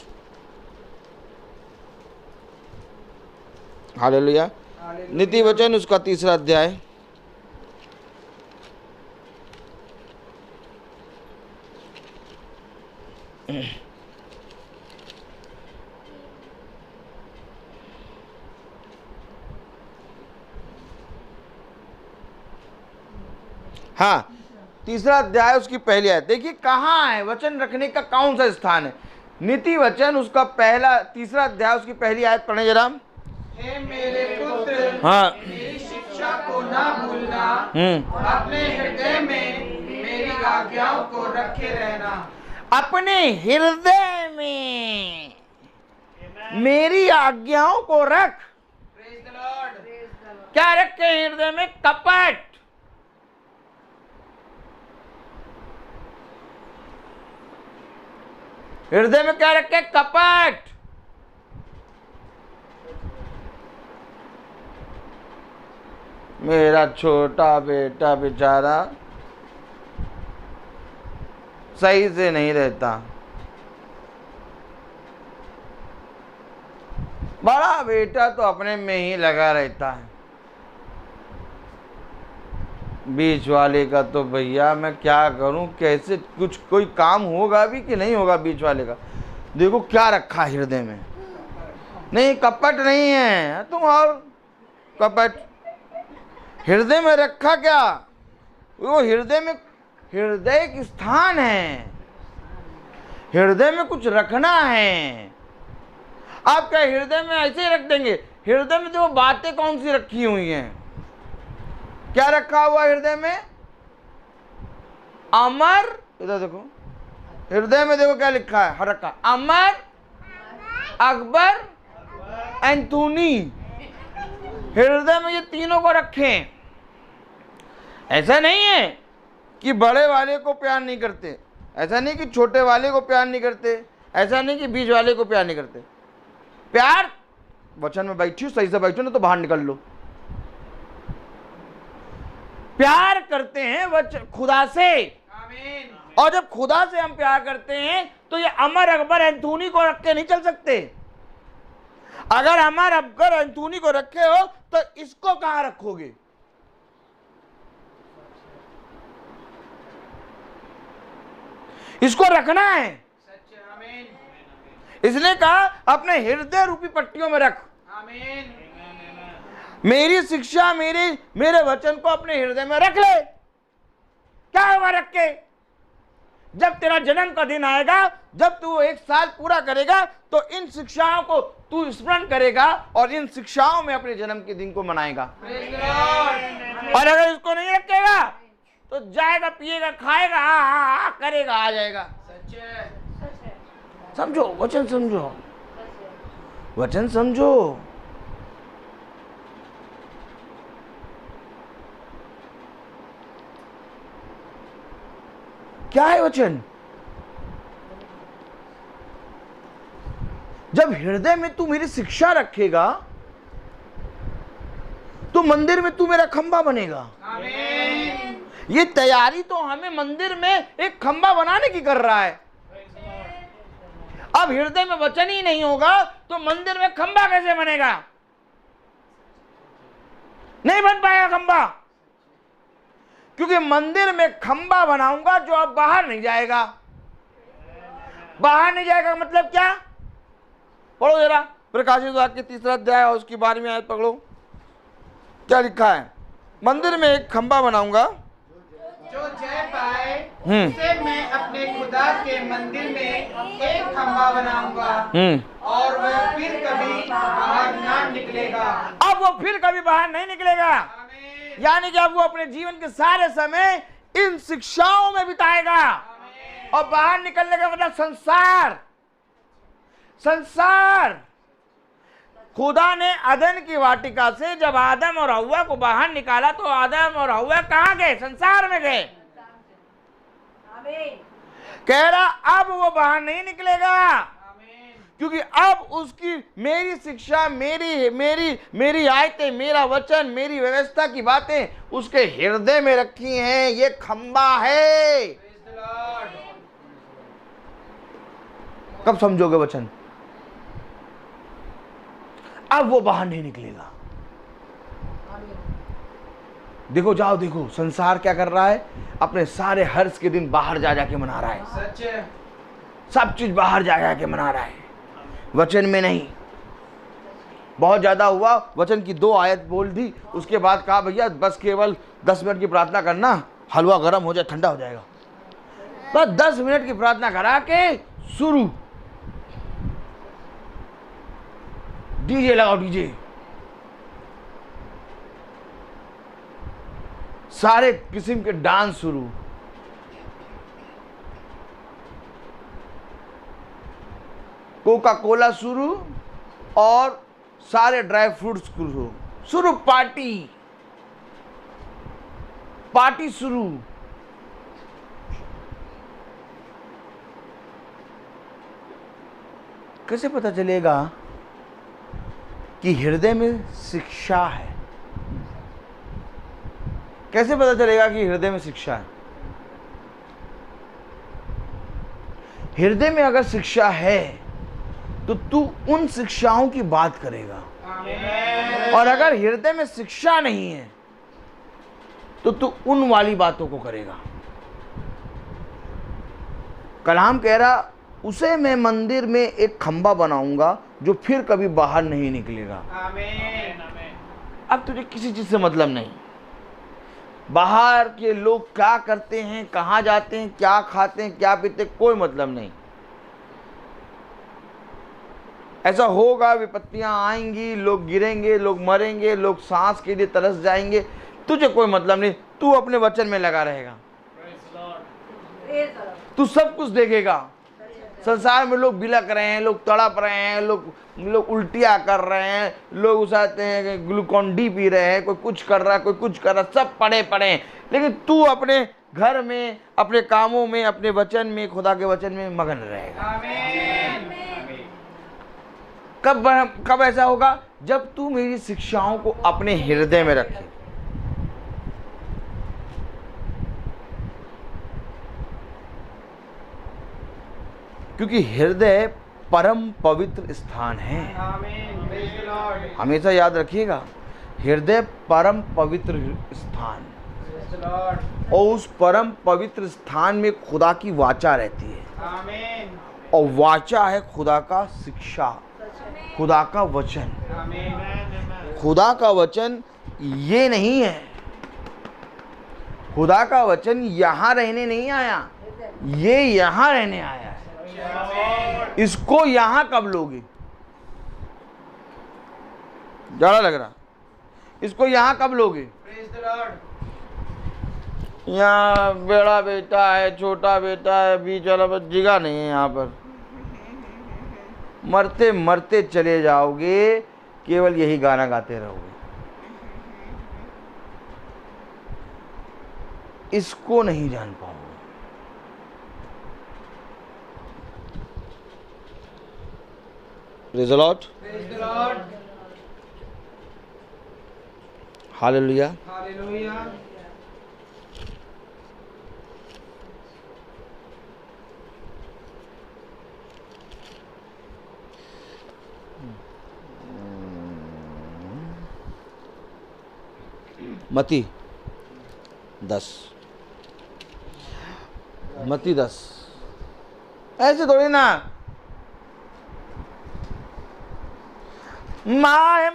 हालेलुया। नीति वचन उसका 3रा अध्याय हाँ, 3रा अध्याय उसकी पहली आयत। देखिए कहाँ है वचन रखने का, कौन सा स्थान है? नीति वचन उसका 3रा अध्याय उसकी पहली आयत पढ़ने जरा। हे मेरे पुत्र, हाँ, मेरी शिक्षा को ना भूलना, अपने हृदय में मेरी आज्ञाओं को रखे रहना। अपने हृदय में मेरी आज्ञाओं को रख। Praise the Lord. क्या रखे हृदय में? कपट। हृदय में क्या रखे? कपट। मेरा छोटा बेटा बेचारा सही से नहीं रहता, बड़ा बेटा तो अपने में ही लगा रहता है, बीच वाले का तो भैया मैं क्या करूं, कैसे कुछ कोई काम होगा भी कि नहीं होगा बीच वाले का। देखो क्या रखा हृदय में। नहीं, कपट नहीं है तुम, और कपट हृदय में रखा क्या? वो हृदय में, हृदय एक स्थान है, हृदय में कुछ रखना है। आप क्या हृदय में ऐसे ही रख देंगे? हृदय में देखो बातें कौन सी रखी हुई हैं। क्या रखा हुआ हृदय में? अमर, इधर देखो हृदय में, देखो क्या लिखा है, रखा अमर, अकबर, एंथोनी। हृदय में ये तीनों को रखें। ऐसा नहीं है कि बड़े वाले को प्यार नहीं करते, ऐसा नहीं कि छोटे वाले को प्यार नहीं करते, ऐसा नहीं कि बीच वाले को प्यार नहीं करते। प्यार वचन में बैठी, सही से बैठो ना तो बाहर निकल लो। प्यार करते हैं वचन खुदा से, और जब खुदा से हम प्यार करते हैं तो ये अमर, अकबर, एंथोनी को रख के नहीं चल सकते। अगर अमर, अकबर, एंथोनी को रखे हो तो इसको कहां रखोगे? इसको रखना है। इसलिए कहा अपने हृदय रूपी पट्टियों में रख। मेरी शिक्षा, मेरे वचन को अपने हृदय में रख ले। क्या होगा रख के? जब तेरा जन्म का दिन आएगा, जब तू 1 साल पूरा करेगा, तो इन शिक्षाओं को तू स्मरण करेगा और इन शिक्षाओं में अपने जन्म के दिन को मनाएगा। और अगर इसको नहीं रखेगा तो जाएगा, पिएगा, खाएगा, करेगा, आ जाएगा। समझो, वचन समझो, वचन समझो। क्या है वचन? जब हृदय में तू मेरी शिक्षा रखेगा तो मंदिर में तू मेरा खंबा बनेगा। ये तैयारी तो हमें मंदिर में एक खंबा बनाने की कर रहा है। अब हृदय में वचन ही नहीं होगा तो मंदिर में खंबा कैसे बनेगा? नहीं बन पाएगा खंबा, क्योंकि मंदिर में खंबा बनाऊंगा जो अब बाहर नहीं जाएगा। बाहर नहीं जाएगा मतलब क्या? पढ़ो जरा प्रकाशित वाक्य 3 अध्याय और उसकी 12वीं आयत पकड़ो। क्या लिखा है? मंदिर में एक खंबा बनाऊंगा, जो जय पाए उसे मैं अपने खुदा के मंदिर में एक खंबा बनाऊंगा और वह फिर कभी बाहर ना निकलेगा। अब वो फिर कभी बाहर नहीं निकलेगा। यानी कि अब वो अपने जीवन के सारे समय इन शिक्षाओं में बिताएगा। और बाहर निकलने का मतलब संसार। खुदा ने अदन की वाटिका से जब आदम और हव्वा को बाहर निकाला तो आदम और हव्वा कहां गए? संसार में गए। कह रहा अब वो बाहर नहीं निकलेगा, क्योंकि अब उसकी मेरी शिक्षा, मेरी आयतें, मेरा वचन, मेरी व्यवस्था की बातें उसके हृदय में रखी हैं। ये खंबा है। कब समझोगे वचन? अब वो बाहर नहीं निकलेगा। देखो, जाओ देखो संसार क्या कर रहा है। अपने सारे हर्ष के दिन बाहर जा जाके मना रहा है। सच है। सब चीज बाहर जा जाके मना रहा है, वचन में नहीं। बहुत ज्यादा हुआ, वचन की 2 आयत बोल दी, उसके बाद कहा भैया बस केवल 10 मिनट की प्रार्थना करना, हलवा गर्म हो जाए, ठंडा हो जाएगा। बस 10 मिनट की प्रार्थना करा के शुरू। डीजे लगाओ, डीजे। सारे किस्म के डांस शुरू। कोका कोला शुरू और सारे ड्राई फ्रूट्स शुरू। पार्टी शुरू। कैसे पता चलेगा कि हृदय में शिक्षा है? कैसे पता चलेगा कि हृदय में शिक्षा है? हृदय में अगर शिक्षा है तो तू उन शिक्षाओं की बात करेगा। और अगर हृदय में शिक्षा नहीं है तो तू उन वाली बातों को करेगा। कलाम कह रहा उसे मैं मंदिर में एक खंबा बनाऊंगा जो फिर कभी बाहर नहीं निकलेगा। अब तुझे किसी चीज से मतलब नहीं। बाहर के लोग क्या करते हैं, कहाँ जाते हैं, क्या खाते हैं, क्या पीते हैं, कोई मतलब नहीं। ऐसा होगा, विपत्तियां आएंगी, लोग गिरेंगे, लोग मरेंगे, लोग सांस के लिए तरस जाएंगे, तुझे कोई मतलब नहीं। तू अपने वचन में लगा रहेगा, तू सब कुछ देखेगा। संसार में लोग बिलक रहे हैं, लोग तड़प रहे हैं, लोग उल्टियाँ कर रहे हैं, लोग उसाते हैं, ग्लूकॉन डी पी रहे हैं, कोई कुछ कर रहा है, कोई कुछ कर रहा है, सब पड़े हैं। लेकिन तू अपने घर में, अपने कामों में, अपने वचन में, खुदा के वचन में मगन रहेगा। कब ऐसा होगा? जब तू मेरी शिक्षाओं को अपने हृदय में रखे। क्योंकि हृदय परम पवित्र स्थान है। हमेशा याद रखिएगा, हृदय परम पवित्र स्थान, और उस परम पवित्र स्थान में खुदा की वाचा रहती है। और वाचा है खुदा का शिक्षा, खुदा का वचन। खुदा का वचन ये नहीं है, खुदा का वचन यहां रहने नहीं आया, ये यहां रहने आया है। इसको यहां कब लोगे? ज्यादा लग रहा, इसको यहां कब लोगे? यहाँ बड़ा बेटा है, छोटा बेटा है, बीच वाला जगह नहीं है। यहाँ पर मरते मरते चले जाओगे, केवल यही गाना गाते रहोगे। इसको नहीं जान पाओगे। Praise the Lord, hallelujah. मत्ती 10, मत्ती 10। ऐसे थोड़ी ना, माँ है,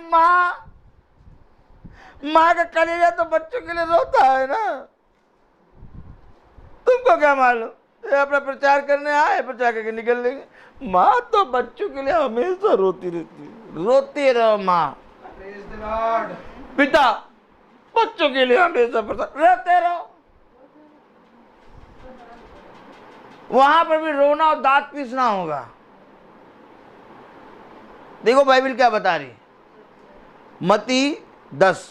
माँ का कलेजा तो बच्चों के लिए रोता है ना। तुमको क्या मालूम, ये अपना प्रचार करने आए, प्रचार करके निकल लेंगे। माँ तो बच्चों के लिए हमेशा रोती रहती है। रोते रहो माँ। पिता बच्चों के लिए हमेशा रोते रहो। वहां पर भी रोना और दांत पीसना होगा। देखो बाइबल क्या बता रही, मत्ती 10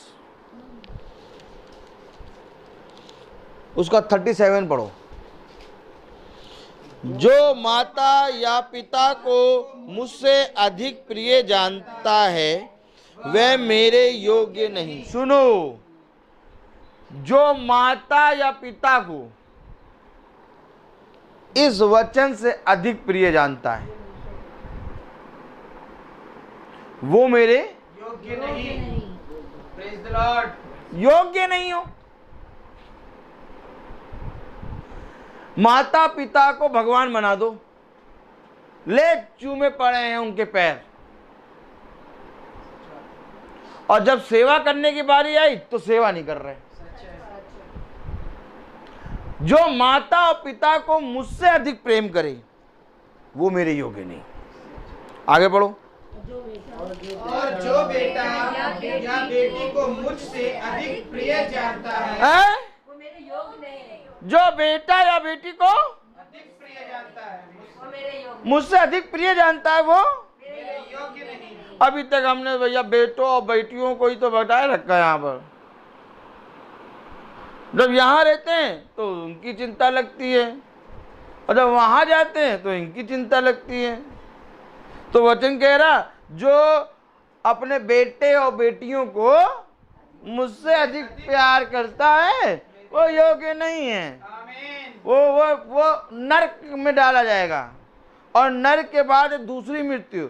उसका 37 पढ़ो। जो माता या पिता को मुझसे अधिक प्रिय जानता है वह मेरे योग्य नहीं। सुनो, जो माता या पिता को इस वचन से अधिक प्रिय जानता है वो मेरे योग्य नहीं। Praise the Lord. योग्य नहीं हो। माता पिता को भगवान बना दो, ले चूमे पड़े हैं उनके पैर, और जब सेवा करने की बारी आई तो सेवा नहीं कर रहे। जो माता और पिता को मुझसे अधिक प्रेम करे वो मेरे योग्य नहीं। आगे पढ़ो। और जो बेटा या बेटी को मुझसे अधिक प्रिय जानता है वो मेरे योग्य नहीं। जो बेटा या बेटी को अधिक प्रिय जानता है वो मेरे योग्य मुझसे अधिक प्रिय जानता है वो मेरे योग्य नहीं। अभी तक हमने भैया बेटों और बेटियों को ही तो बताए रखा है। यहाँ पर जब यहाँ रहते हैं तो उनकी चिंता लगती है, और जब वहाँ जाते हैं तो इनकी चिंता लगती है। तो वचन कह रहा, जो अपने बेटे और बेटियों को मुझसे अधिक प्यार करता है वो योग्य नहीं है। आमीन। वो नरक में डाला जाएगा। और नरक के बाद दूसरी मृत्यु,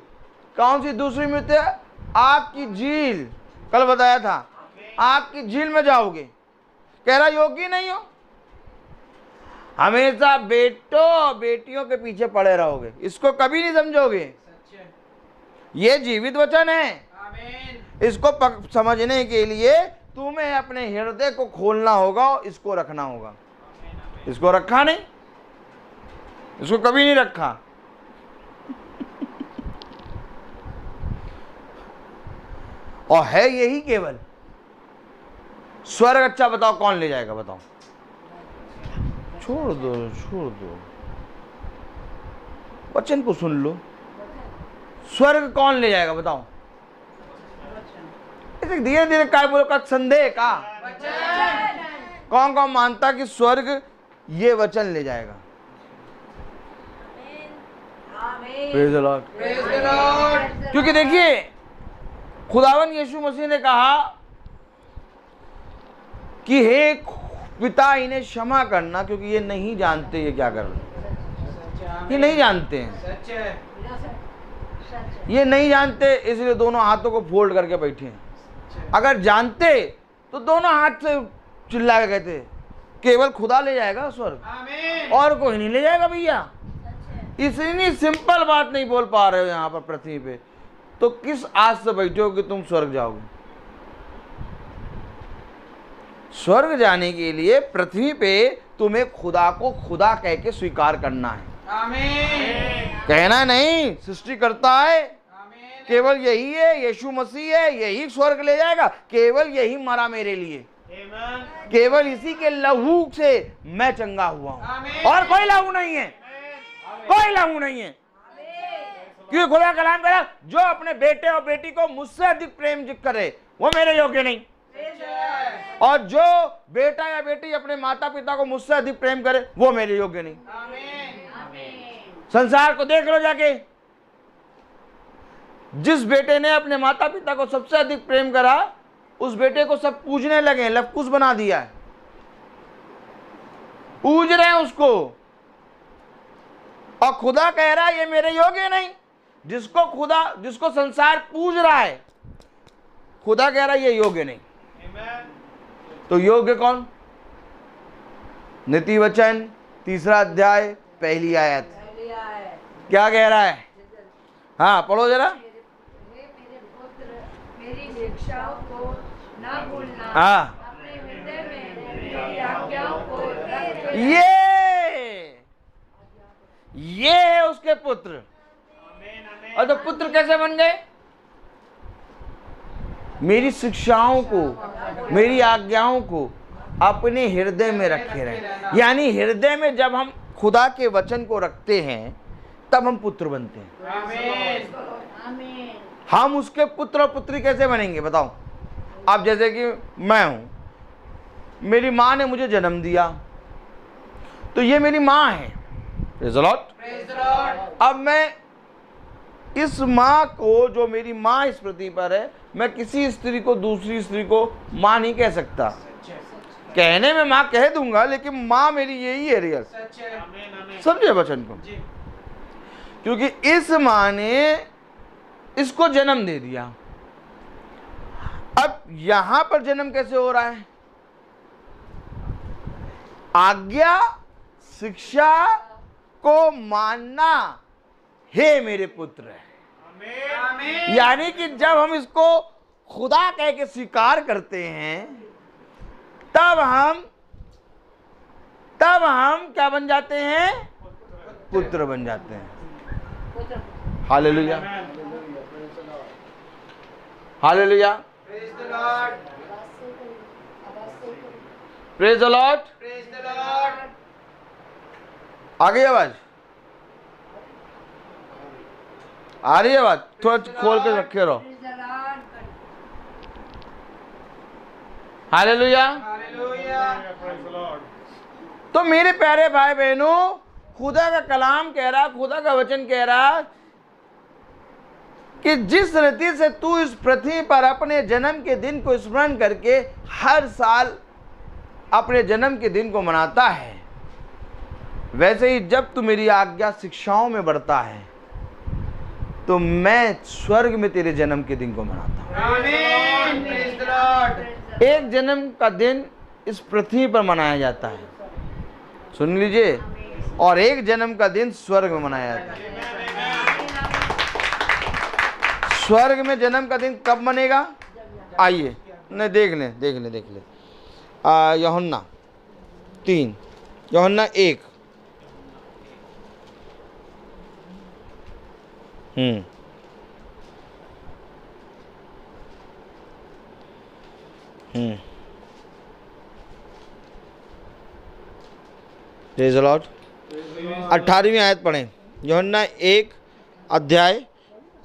कौन सी दूसरी मृत्यु? आग की झील। कल बताया था, आग की झील में जाओगे। कह रहा योग्य नहीं हो। हमेशा बेटों और बेटियों के पीछे पड़े रहोगे, इसको कभी नहीं समझोगे। ये जीवित वचन है। आमीन। इसको समझने के लिए तुम्हें अपने हृदय को खोलना होगा और इसको रखना होगा। इसको रखा नहीं, इसको कभी नहीं रखा। और है यही केवल स्वर्ग। अच्छा बताओ कौन ले जाएगा? बताओ। छोड़ दो, छोड़ दो, वचन को सुन लो। स्वर्ग कौन ले जाएगा? बताओ। ऐसे धीरे धीरे काय बोलो का संदेह का कौन कौन मानता कि स्वर्ग ये वचन ले जाएगा? Praise the Lord। क्योंकि देखिए खुदावन यीशु मसीह ने कहा कि हे पिता इन्हें क्षमा करना, क्योंकि ये नहीं जानते ये क्या कर रहे। ये नहीं जानते हैं, ये नहीं जानते, इसलिए दोनों हाथों को फोल्ड करके बैठे हैं। अगर जानते तो दोनों हाथ से चिल्ला के कहते केवल खुदा ले जाएगा स्वर्ग, और कोई नहीं ले जाएगा भैया। इतनी सिंपल बात नहीं बोल पा रहे हो यहाँ पर पृथ्वी पे, तो किस आस से बैठे हो कि तुम स्वर्ग जाओगे? स्वर्ग जाने के लिए पृथ्वी पे तुम्हें खुदा को खुदा कह के स्वीकार करना है। कहना नहीं सृष्टि करता है, केवल यही है, यीशु मसीह है, यही स्वर्ग ले जाएगा, केवल यही मरा मेरे लिए, केवल इसी के लहू से मैं चंगा हुआ हूं, और कोई लहू नहीं है, कोई लहू नहीं है। क्योंकि खुदा कलाम कह रहा जो अपने बेटे और बेटी को मुझसे अधिक प्रेम करे वो मेरे योग्य नहीं, और जो बेटा या बेटी अपने माता पिता को मुझसे अधिक प्रेम करे वो मेरे योग्य नहीं। संसार को देख लो जाके, जिस बेटे ने अपने माता पिता को सबसे अधिक प्रेम करा उस बेटे को सब पूजने लगे, लवकुश बना दिया है, पूज रहे हैं उसको। और खुदा कह रहा है ये मेरे योग्य नहीं। जिसको संसार पूज रहा है, खुदा कह रहा है ये योग्य नहीं। तो योग्य कौन? नीति वचन 3 अध्याय 1 आयत क्या कह रहा है? हाँ पढ़ो जरा। मेरे पुत्र मेरी शिक्षाओं को ना भूलना, हाँ अपने हृदय में मेरी आज्ञाओं को रख ये है उसके पुत्र। और तो पुत्र कैसे बन गए? मेरी शिक्षाओं को, मेरी आज्ञाओं को अपने हृदय में रखे रहे। यानी हृदय में जब हम खुदा के वचन को रखते हैं तब हम पुत्र बनते हैं। हम उसके पुत्र और पुत्री कैसे बनेंगे बताओ? अब जैसे कि मैं हूं, मेरी माँ ने मुझे जन्म दिया, तो ये मेरी माँ है। Praise the Lord. अब मैं इस माँ को, जो मेरी माँ इस पृथ्वी पर है, मैं किसी स्त्री को, दूसरी स्त्री को माँ नहीं कह सकता। कहने में माँ कह दूंगा, लेकिन माँ मेरी यही है रियल। समझे वचन को? क्योंकि इस माँ ने इसको जन्म दे दिया। अब यहां पर जन्म कैसे हो रहा है? आज्ञा शिक्षा को मानना हे मेरे पुत्र है। यानी कि जब हम इसको खुदा कह के स्वीकार करते हैं तब हम क्या बन जाते हैं? पुत्र बन जाते हैं। Hallelujah, hallelujah, praise the Lord. आ गई आवाज? आ रही है आवाज? थोड़ा खोल के रखे रहो। हालेलुया। तो मेरे प्यारे भाई बहनों, खुदा का कलाम कह रहा, खुदा का वचन कह रहा कि जिस रीति से तू इस पृथ्वी पर अपने जन्म के दिन को स्मरण करके हर साल अपने जन्म के दिन को मनाता है, वैसे ही जब तू मेरी आज्ञा शिक्षाओं में बढ़ता है तो मैं स्वर्ग में तेरे जन्म के दिन को मनाता हूं। एक जन्म का दिन इस पृथ्वी पर मनाया जाता है, सुन लीजिए, और एक जन्म का दिन स्वर्ग में मनाया जाता है। स्वर्ग में जन्म का दिन कब मनेगा? आइए नहीं, देख ले यूहन्ना 3, यूहन्ना 1। Praise the Lord. 18वीं आयत पढ़ें, यूहन्ना 1 अध्याय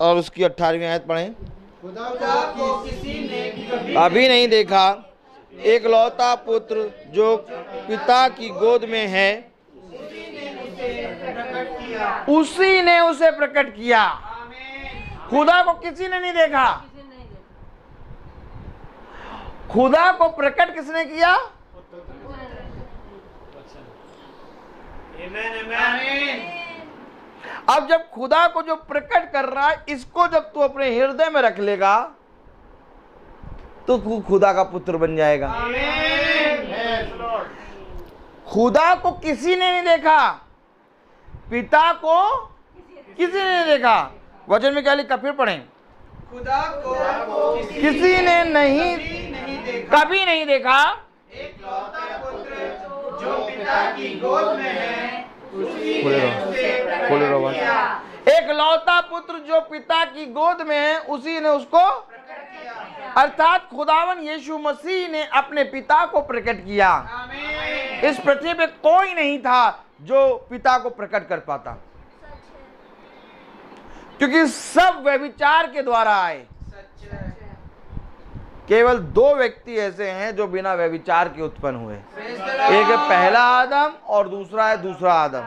और उसकी 18वीं आयत पढ़ें। खुदा को किसी ने अभी नहीं देखा, एक लौता पुत्र जो पिता की गोद में है, उसी ने उसे प्रकट किया। खुदा को किसी ने नहीं देखा। खुदा को प्रकट किसने किया? अब जब खुदा को जो प्रकट कर रहा है, इसको जब तू अपने हृदय में रख लेगा तो तू खुदा का पुत्र बन जाएगा। खुदा को किसी ने नहीं देखा, पिता को किसी ने नहीं देखा। वचन में क्या लिखा, फिर पढ़ें। खुदा को किसी ने नहीं कभी नहीं देखा, एक लौता पुत्र जो पिता की गोद में है, उसी खोले ने रहो, उसे प्रकट खोले रहो। किया। एक लौता पुत्र जो पिता की गोद में है, उसी ने उसको, अर्थात खुदावन यीशु मसीह ने अपने पिता को प्रकट किया। इस पृथ्वी पे कोई नहीं था जो पिता को प्रकट कर पाता, क्योंकि सब व्यभिचार के द्वारा आए। केवल 2 व्यक्ति ऐसे हैं जो बिना व्यभिचार के उत्पन्न हुए। एक है पहला आदम और दूसरा है दूसरा आदम।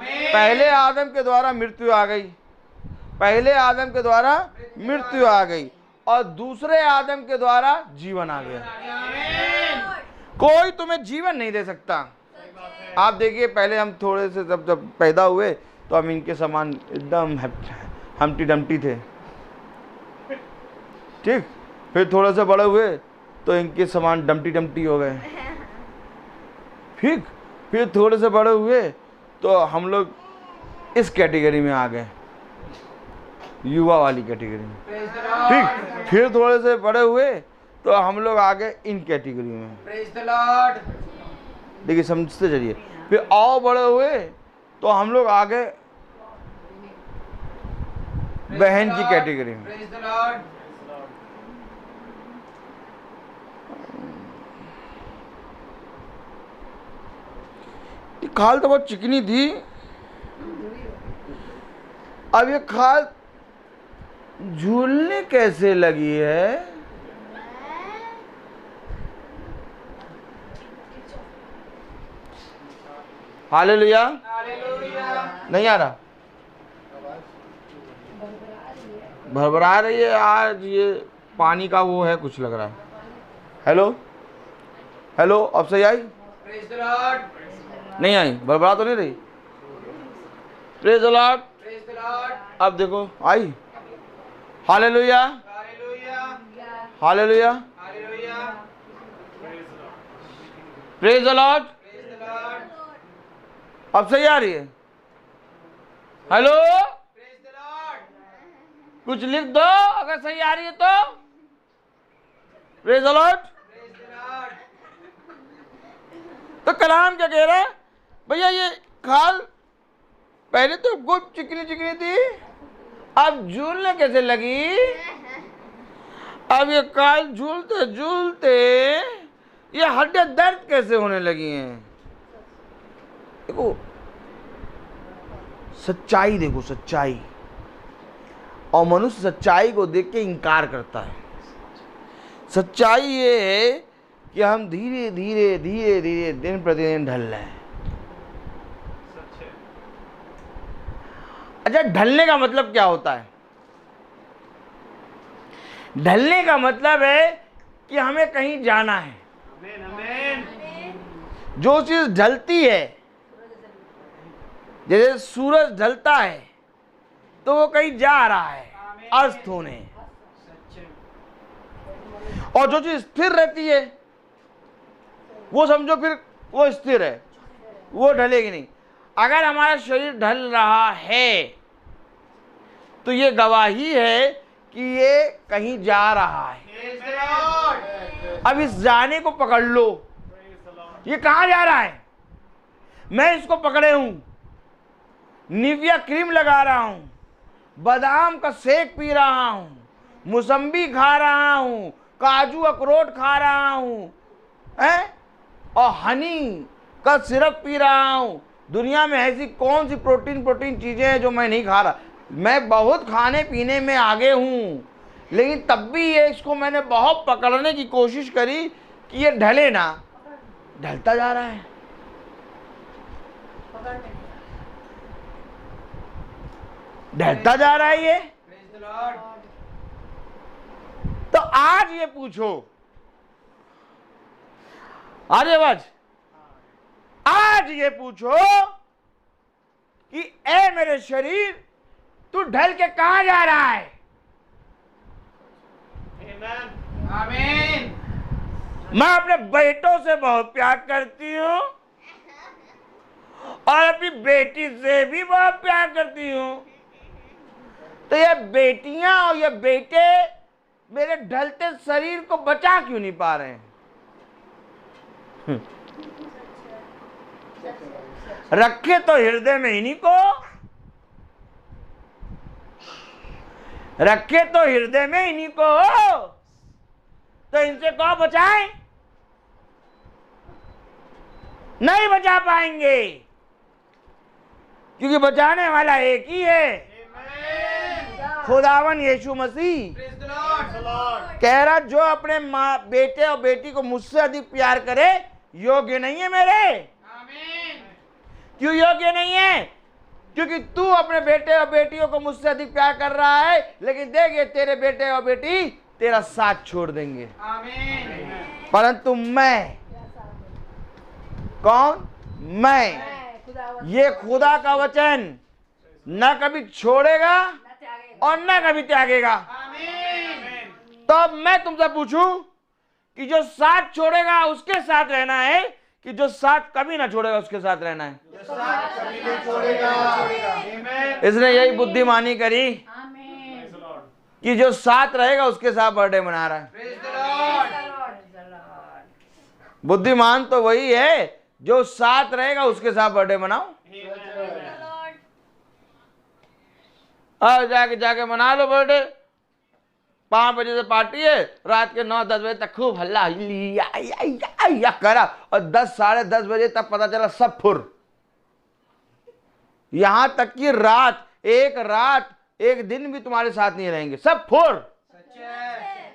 पहले आदम के द्वारा मृत्यु आ गई, पहले आदम के द्वारा मृत्यु आ गई, और दूसरे आदम के द्वारा जीवन आ गया। कोई तुम्हें जीवन नहीं दे सकता। आप देखिए, पहले हम थोड़े से जब पैदा हुए तो हम इनके समान एकदम हमटी डमटी थे, ठीक। फिर थोड़ा सा बड़े हुए तो इनके समान डमटी डमटी हो गए, ठीक। फिर थोड़े से बड़े हुए तो हम लोग इस कैटेगरी में आ गए, युवा वाली कैटेगरी में, ठीक। फिर थोड़े से बड़े हुए तो हम लोग आ गए इन कैटेगरी में। Praise the Lord. देखिए, समझते चलिए। फिर और बड़े हुए तो हम लोग आ गए बहन की कैटेगरी में। Praise the Lord. ये खाल तो बहुत चिकनी थी, अब ये खाल झूलने कैसे लगी है? हालेलुया। नहीं आ रहा, भरभरा रही है आज, ये पानी का वो है कुछ लग रहा है। हेलो हेलो, अब सही आई? Praise the Lord. नहीं आई, भरभरा तो नहीं रही। Praise the Lord. Praise the Lord. अब देखो आई। Hallelujah hallelujah. Hallelujah. Hallelujah. Praise the Lord. Praise the Lord. अब सही आ रही है? Hello, praise the Lord. कुछ लिख दो अगर सही आ रही है तो। Praise the Lord. Praise the Lord. तो कलाम क्या कह रहा है भैया? ये खाल पहले तो बहुत चिकनी चिकनी थी, अब झूलने कैसे लगी? अब ये खाल झूलते झूलते ये हड्डियां दर्द कैसे होने लगी हैं? देखो सच्चाई, देखो सच्चाई। और मनुष्य सच्चाई को देख के इनकार करता है। सच्चाई ये है कि हम धीरे धीरे धीरे धीरे दिन प्रतिदिन ढल रहे हैं। अच्छा, ढलने का मतलब क्या होता है? ढलने का मतलब है कि हमें कहीं जाना है। जो चीज ढलती है, जैसे सूरज ढलता है तो वो कहीं जा रहा है अस्त होने, और जो चीज स्थिर रहती है वो समझो फिर वो स्थिर है, वो ढलेगी नहीं। अगर हमारा शरीर ढल रहा है तो ये गवाही है कि ये कहीं जा रहा है। Praise the Lord. अब इस जाने को पकड़ लो। ये कहां जा रहा है? मैं इसको पकड़े हूं, निविया क्रीम लगा रहा हूं, बादाम का शेक पी रहा हूं, मौसम्बी खा रहा हूं, काजू अखरोट खा रहा हूं, हैं? और हनी का सिरप पी रहा हूं। दुनिया में ऐसी कौन सी प्रोटीन चीजें हैं जो मैं नहीं खा रहा? मैं बहुत खाने पीने में आगे हूं, लेकिन तब भी ये इसको मैंने बहुत पकड़ने की कोशिश करी कि ये ढले ना। ढलता जा रहा है। ढलता जा रहा है ये। Praise the Lord. तो आज ये पूछो, आर्यवंश, आज ये पूछो कि ए मेरे शरीर, तू ढल के कहां जा रहा है? आमीन। मैं अपने बेटों से बहुत प्यार करती हूं और अपनी बेटी से भी बहुत प्यार करती हूं। तो ये बेटियां और ये बेटे मेरे ढलते शरीर को बचा क्यों नहीं पा रहे हैं? रखे तो हृदय में इन्हीं को, रखे तो हृदय में इन्हीं को, तो इनसे कौन बचाएं? नहीं बचा पाएंगे, क्योंकि बचाने वाला एक ही है, खुदावन यीशु मसीह। Praise the Lord. कह रहा, जो अपने माँ बेटे और बेटी को मुझसे अधिक प्यार करे योग्य नहीं है मेरे। आमीन। क्यों योग्य नहीं है? क्योंकि तू अपने बेटे और बेटियों को मुझसे अधिक प्यार कर रहा है, लेकिन देख ये तेरे बेटे और बेटी तेरा साथ छोड़ देंगे। आमीन। परंतु मैं, कौन? मैं, ये खुदा का वचन न कभी छोड़ेगा और न कभी त्यागेगा। आमीन। तो अब मैं तुमसे पूछूं कि जो साथ छोड़ेगा उसके साथ रहना है, कि जो साथ कभी ना छोड़ेगा उसके साथ रहना है? कभी नहीं छोड़ेगा। आमीन। इसने यही बुद्धिमानी करी कि जो साथ रहेगा उसके साथ बर्थडे मना रहा है। Praise the Lord. बुद्धिमान तो वही है जो साथ रहेगा उसके साथ बर्थडे मनाओ। जाके जाके मना लो बर्थडे। 5 बजे से पार्टी है, रात के 9-10 बजे तक खूब हल्ला या करा, और 10 साढ़े 10 बजे तक पता चला सब फुर। यहां तक कि रात एक दिन भी तुम्हारे साथ नहीं रहेंगे, सब फुर। सच है।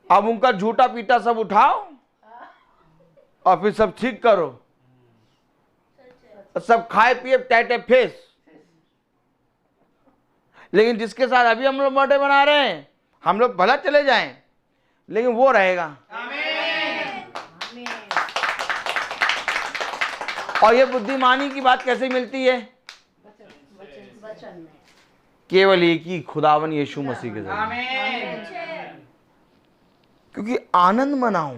अब उनका झूठा पीटा सब उठाओ और फिर सब ठीक करो, सब खाए पिए टाइटे फेस। लेकिन जिसके साथ अभी हम लोग बर्थडे मना रहे हैं, हम लोग भला चले जाएं, लेकिन वो रहेगा। आमीन। और ये बुद्धिमानी की बात कैसे मिलती है? केवल एक ही खुदावन यीशु मसीह के जरिए। आमीन। क्योंकि आनंद मनाओ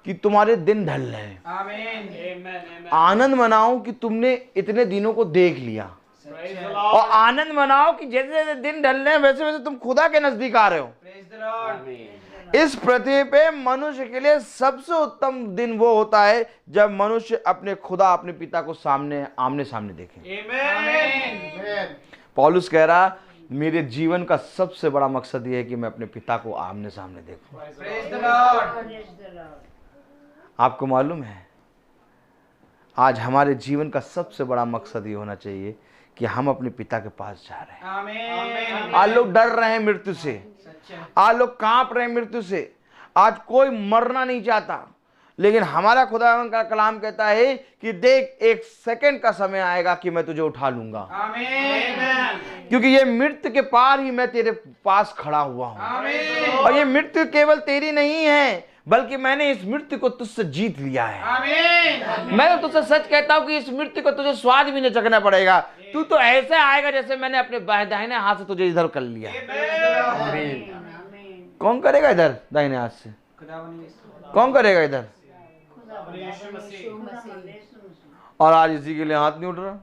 कि तुम्हारे दिन ढल रहे हैं। आमीन। आनंद मनाओ कि तुमने इतने दिनों को देख लिया, और आनंद मनाओ कि जैसे जैसे दिन ढल रहे हैं वैसे वैसे तुम खुदा के नजदीक आ रहे हो। Praise the Lord. इस पृथ्वी पे मनुष्य के लिए सबसे उत्तम दिन वो होता है जब मनुष्य अपने खुदा, अपने पिता को आमने सामने देखे। आमीन। पौलुस कह रहा, मेरे जीवन का सबसे बड़ा मकसद ये है कि मैं अपने पिता को आमने सामने देखूं। Praise the Lord. आपको मालूम है, आज हमारे जीवन का सबसे बड़ा मकसद ये होना चाहिए कि हम अपने पिता के पास जा रहे हैं। आमीन। आज लोग डर रहे हैं मृत्यु से, सच है। आज लोग कांप रहे हैं मृत्यु से, आज कोई मरना नहीं चाहता, लेकिन हमारा खुदावन का कलाम कहता है कि देख, एक सेकंड का समय आएगा कि मैं तुझे उठा लूंगा, आमीन। क्योंकि ये मृत्यु के पार ही मैं तेरे पास खड़ा हुआ हूं। आमीन। और ये मृत्यु केवल तेरी नहीं है, बल्कि मैंने इस मृत्यु को तुझसे जीत लिया है। आमीन। मैं तो तुझसे सच कहता हूं कि इस मृत्यु को तुझे स्वाद भी नहीं चखना पड़ेगा। तू तो ऐसे आएगा जैसे मैंने अपने दाहिने हाथ से तुझे इधर कर लिया। कौन करेगा इधर दाहिने हाथ से? कौन करेगा इधर? और आज इसी के लिए हाथ नहीं उठ रहा।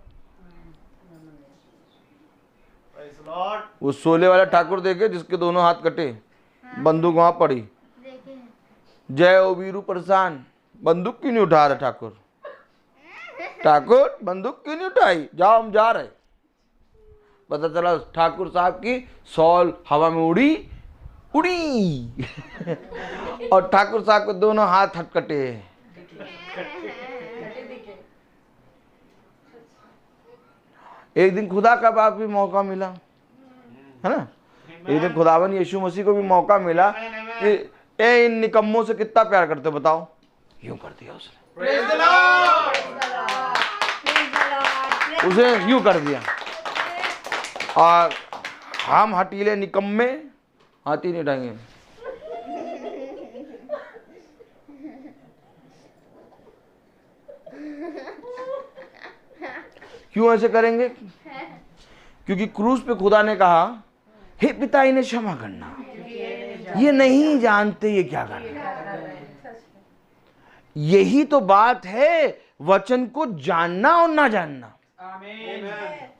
वो सोले वाला ठाकुर देखे जिसके दोनों हाथ कटे, बंदूक वहां पड़ी। देखे हैं। जय ओ वीरू परेशान, बंदूक क्यों नहीं उठा रहे ठाकुर? ठाकुर बंदूक क्यों नहीं उठाई? जाओ हम जा रहे। पता चला ठाकुर साहब की शॉल हवा में उड़ी उड़ी और ठाकुर साहब के दोनों हाथ हटकटे। एक दिन खुदा का बाप भी मौका मिला, है ना? एक दिन खुदावन यीशु मसीह को भी मौका मिला कि ए इन निकम्मों से कितना प्यार करते हो बताओ। यूं कर दिया उसने, Praise the Lord. उसे यूं कर दिया। और हम हटीले निकम्मे हाथ ही नहीं उठाएंगे। क्यों ऐसे करेंगे? क्योंकि क्रूस पे खुदा ने कहा हे पिता इन्हें क्षमा करना, ये नहीं जानते ये क्या कर रहे हैं। यही तो बात है वचन को जानना और ना जानना।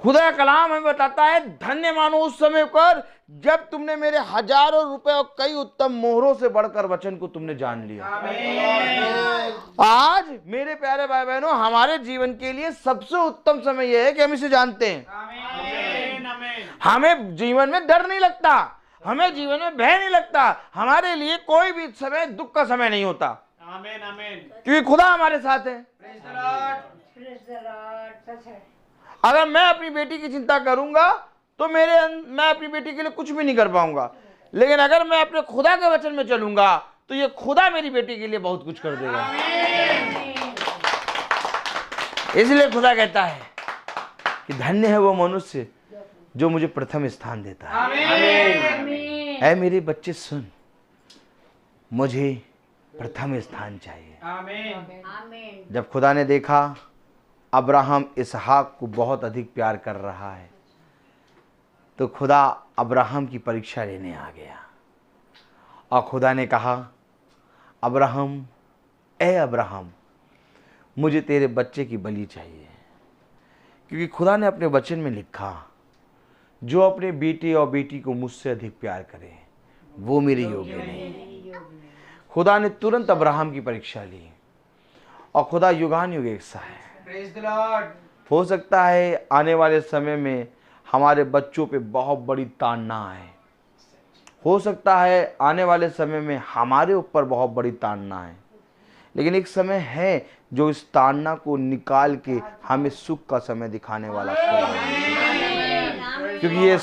खुदा का कलाम हमें बताता है धन्य मानो उस समय पर जब तुमने मेरे हजारों रुपए और कई उत्तम मोहरों से बढ़कर वचन को तुमने जान लिया। आज मेरे प्यारे भाई बहनों, हमारे जीवन के लिए सबसे उत्तम समय यह है कि हम इसे जानते हैं। हमें जीवन में डर नहीं लगता, हमें जीवन में भय नहीं लगता, हमारे लिए कोई भी समय दुख का समय नहीं होता, क्योंकि खुदा हमारे साथ है। अगर मैं अपनी बेटी की चिंता करूंगा तो मैं अपनी बेटी के लिए कुछ भी नहीं कर पाऊंगा, लेकिन अगर मैं अपने खुदा के वचन में चलूंगा तो ये खुदा मेरी बेटी के लिए बहुत कुछ कर देगा। इसलिए खुदा कहता है कि धन्य है वो मनुष्य जो मुझे प्रथम स्थान देता है। ऐ मेरे बच्चे सुन, मुझे प्रथम स्थान चाहिए। जब खुदा ने देखा अब्राहम इसहाक को बहुत अधिक प्यार कर रहा है तो खुदा अब्राहम की परीक्षा लेने आ गया और खुदा ने कहा अब्राहम, ए अब्राहम, मुझे तेरे बच्चे की बलि चाहिए। क्योंकि खुदा ने अपने वचन में लिखा जो अपने बेटे और बेटी को मुझसे अधिक प्यार करे वो मेरे योग्य नहीं। खुदा ने तुरंत अब्राहम की परीक्षा ली और खुदा युगान युग एक सा है। Praise the Lord. हो सकता है आने वाले समय में हमारे बच्चों पे बहुत बड़ी ताड़ना आए, हो सकता है आने वाले समय में हमारे ऊपर बहुत बड़ी ताड़ना आए, लेकिन एक समय है जो इस ताड़ना को निकाल के हमें सुख का समय दिखाने वाला खुदा है। क्योंकि ये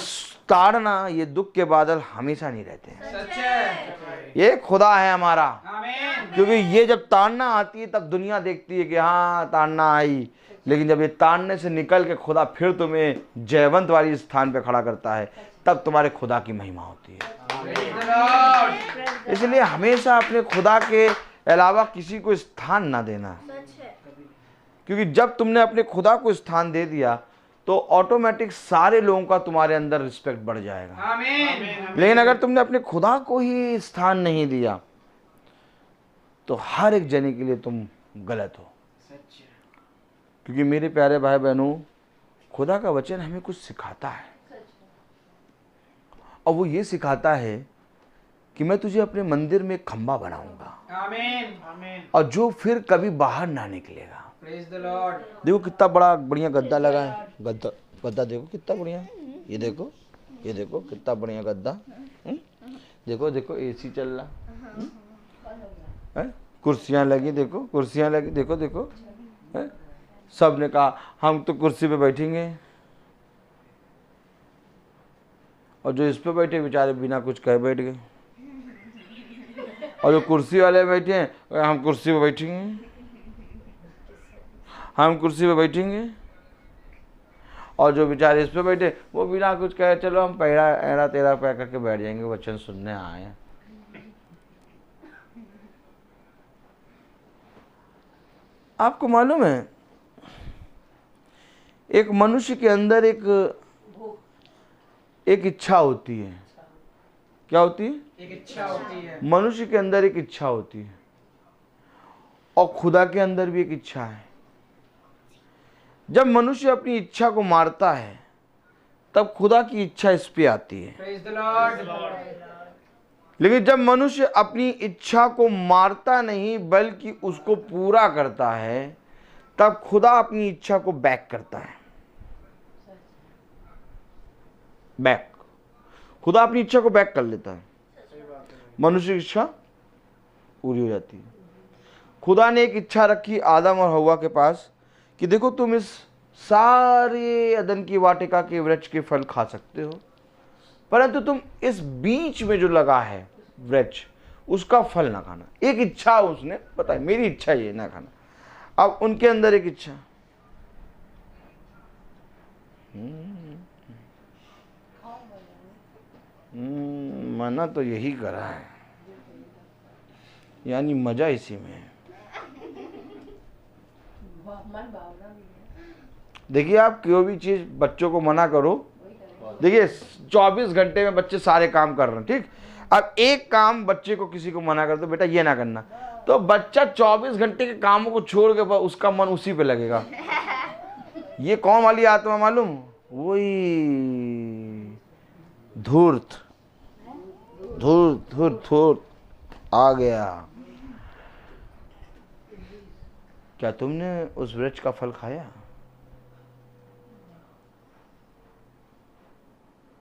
ताड़ना, ये दुख के बादल हमेशा नहीं रहते हैं। सच है। ये खुदा है हमारा। आमीन। क्योंकि ये जब ताड़ना आती है तब दुनिया देखती है कि हाँ ताड़ना आई, लेकिन जब ये ताड़ने से निकल के खुदा फिर तुम्हें जयवंत वाली स्थान पे खड़ा करता है तब तुम्हारे खुदा की महिमा होती है। Praise the Lord. इसलिए हमेशा अपने खुदा के अलावा किसी को स्थान ना देना, क्योंकि जब तुमने अपने खुदा को स्थान दे दिया तो ऑटोमेटिक सारे लोगों का तुम्हारे अंदर रिस्पेक्ट बढ़ जाएगा। आमीन। लेकिन अगर तुमने अपने खुदा को ही स्थान नहीं दिया तो हर एक जने के लिए तुम गलत हो। सच है। क्योंकि मेरे प्यारे भाई बहनों, खुदा का वचन हमें कुछ सिखाता है और वो ये सिखाता है कि मैं तुझे अपने मंदिर में एक खंबा बनाऊंगा आमीन। आमीन। और जो फिर कभी बाहर ना निकलेगा। Praise the Lord. देखो कितना बड़ा बढ़िया गद्दा लगा है, गद्दा देखो कितना बढ़िया, ये देखो कितना बढ़िया गद्दा। देखो देखो एसी चल रहा है, कुर्सियां लगी, देखो कुर्सियां लगी, देखो देखो है? सब ने कहा हम तो कुर्सी पे बैठेंगे और जो इस पे बैठे बेचारे बिना कुछ कहे बैठ गए, और जो कुर्सी वाले बैठे हैं हम कुर्सी पे बैठेंगे, हम कुर्सी पे बैठेंगे, और जो बेचारे इस पे बैठे वो बिना कुछ कहे चलो हम पैरा एड़ा तेरा पैर करके बैठ जाएंगे, वचन सुनने आए हैं। आपको मालूम है एक मनुष्य के अंदर एक इच्छा होती है। क्या होती है? एक इच्छा होती है। मनुष्य के अंदर एक इच्छा होती है और खुदा के अंदर भी एक इच्छा है। जब मनुष्य अपनी इच्छा को मारता है तब खुदा की इच्छा इस पे आती है। Praise the Lord. लेकिन जब मनुष्य अपनी इच्छा को मारता नहीं बल्कि उसको पूरा करता है, तब खुदा अपनी इच्छा को बैक करता है। बैक, खुदा अपनी इच्छा को बैक कर लेता है, मनुष्य की इच्छा पूरी हो जाती है। खुदा ने एक इच्छा रखी आदम और हव्वा के पास कि देखो तुम इस सारे अदन की वाटिका के वृक्ष के फल खा सकते हो, परंतु तुम इस बीच में जो लगा है वृक्ष उसका फल ना खाना। एक इच्छा उसने बताई, मेरी इच्छा ये ना खाना। अब उनके अंदर एक इच्छा, मना तो यही करा है, यानी मजा इसी में है। देखिए आप कोई भी चीज बच्चों को मना करो, देखिए 24 घंटे में बच्चे सारे काम कर रहे हैं, ठीक। अब एक काम बच्चे को किसी को मना कर दो, बेटा ये ना करना, तो बच्चा 24 घंटे के कामों को छोड़ के उसका मन उसी पे लगेगा। ये कौन वाली आत्मा मालूम? वही धूर्त धूर्त धूर्त धूर्त आ गया। क्या तुमने उस वृक्ष का फल खाया?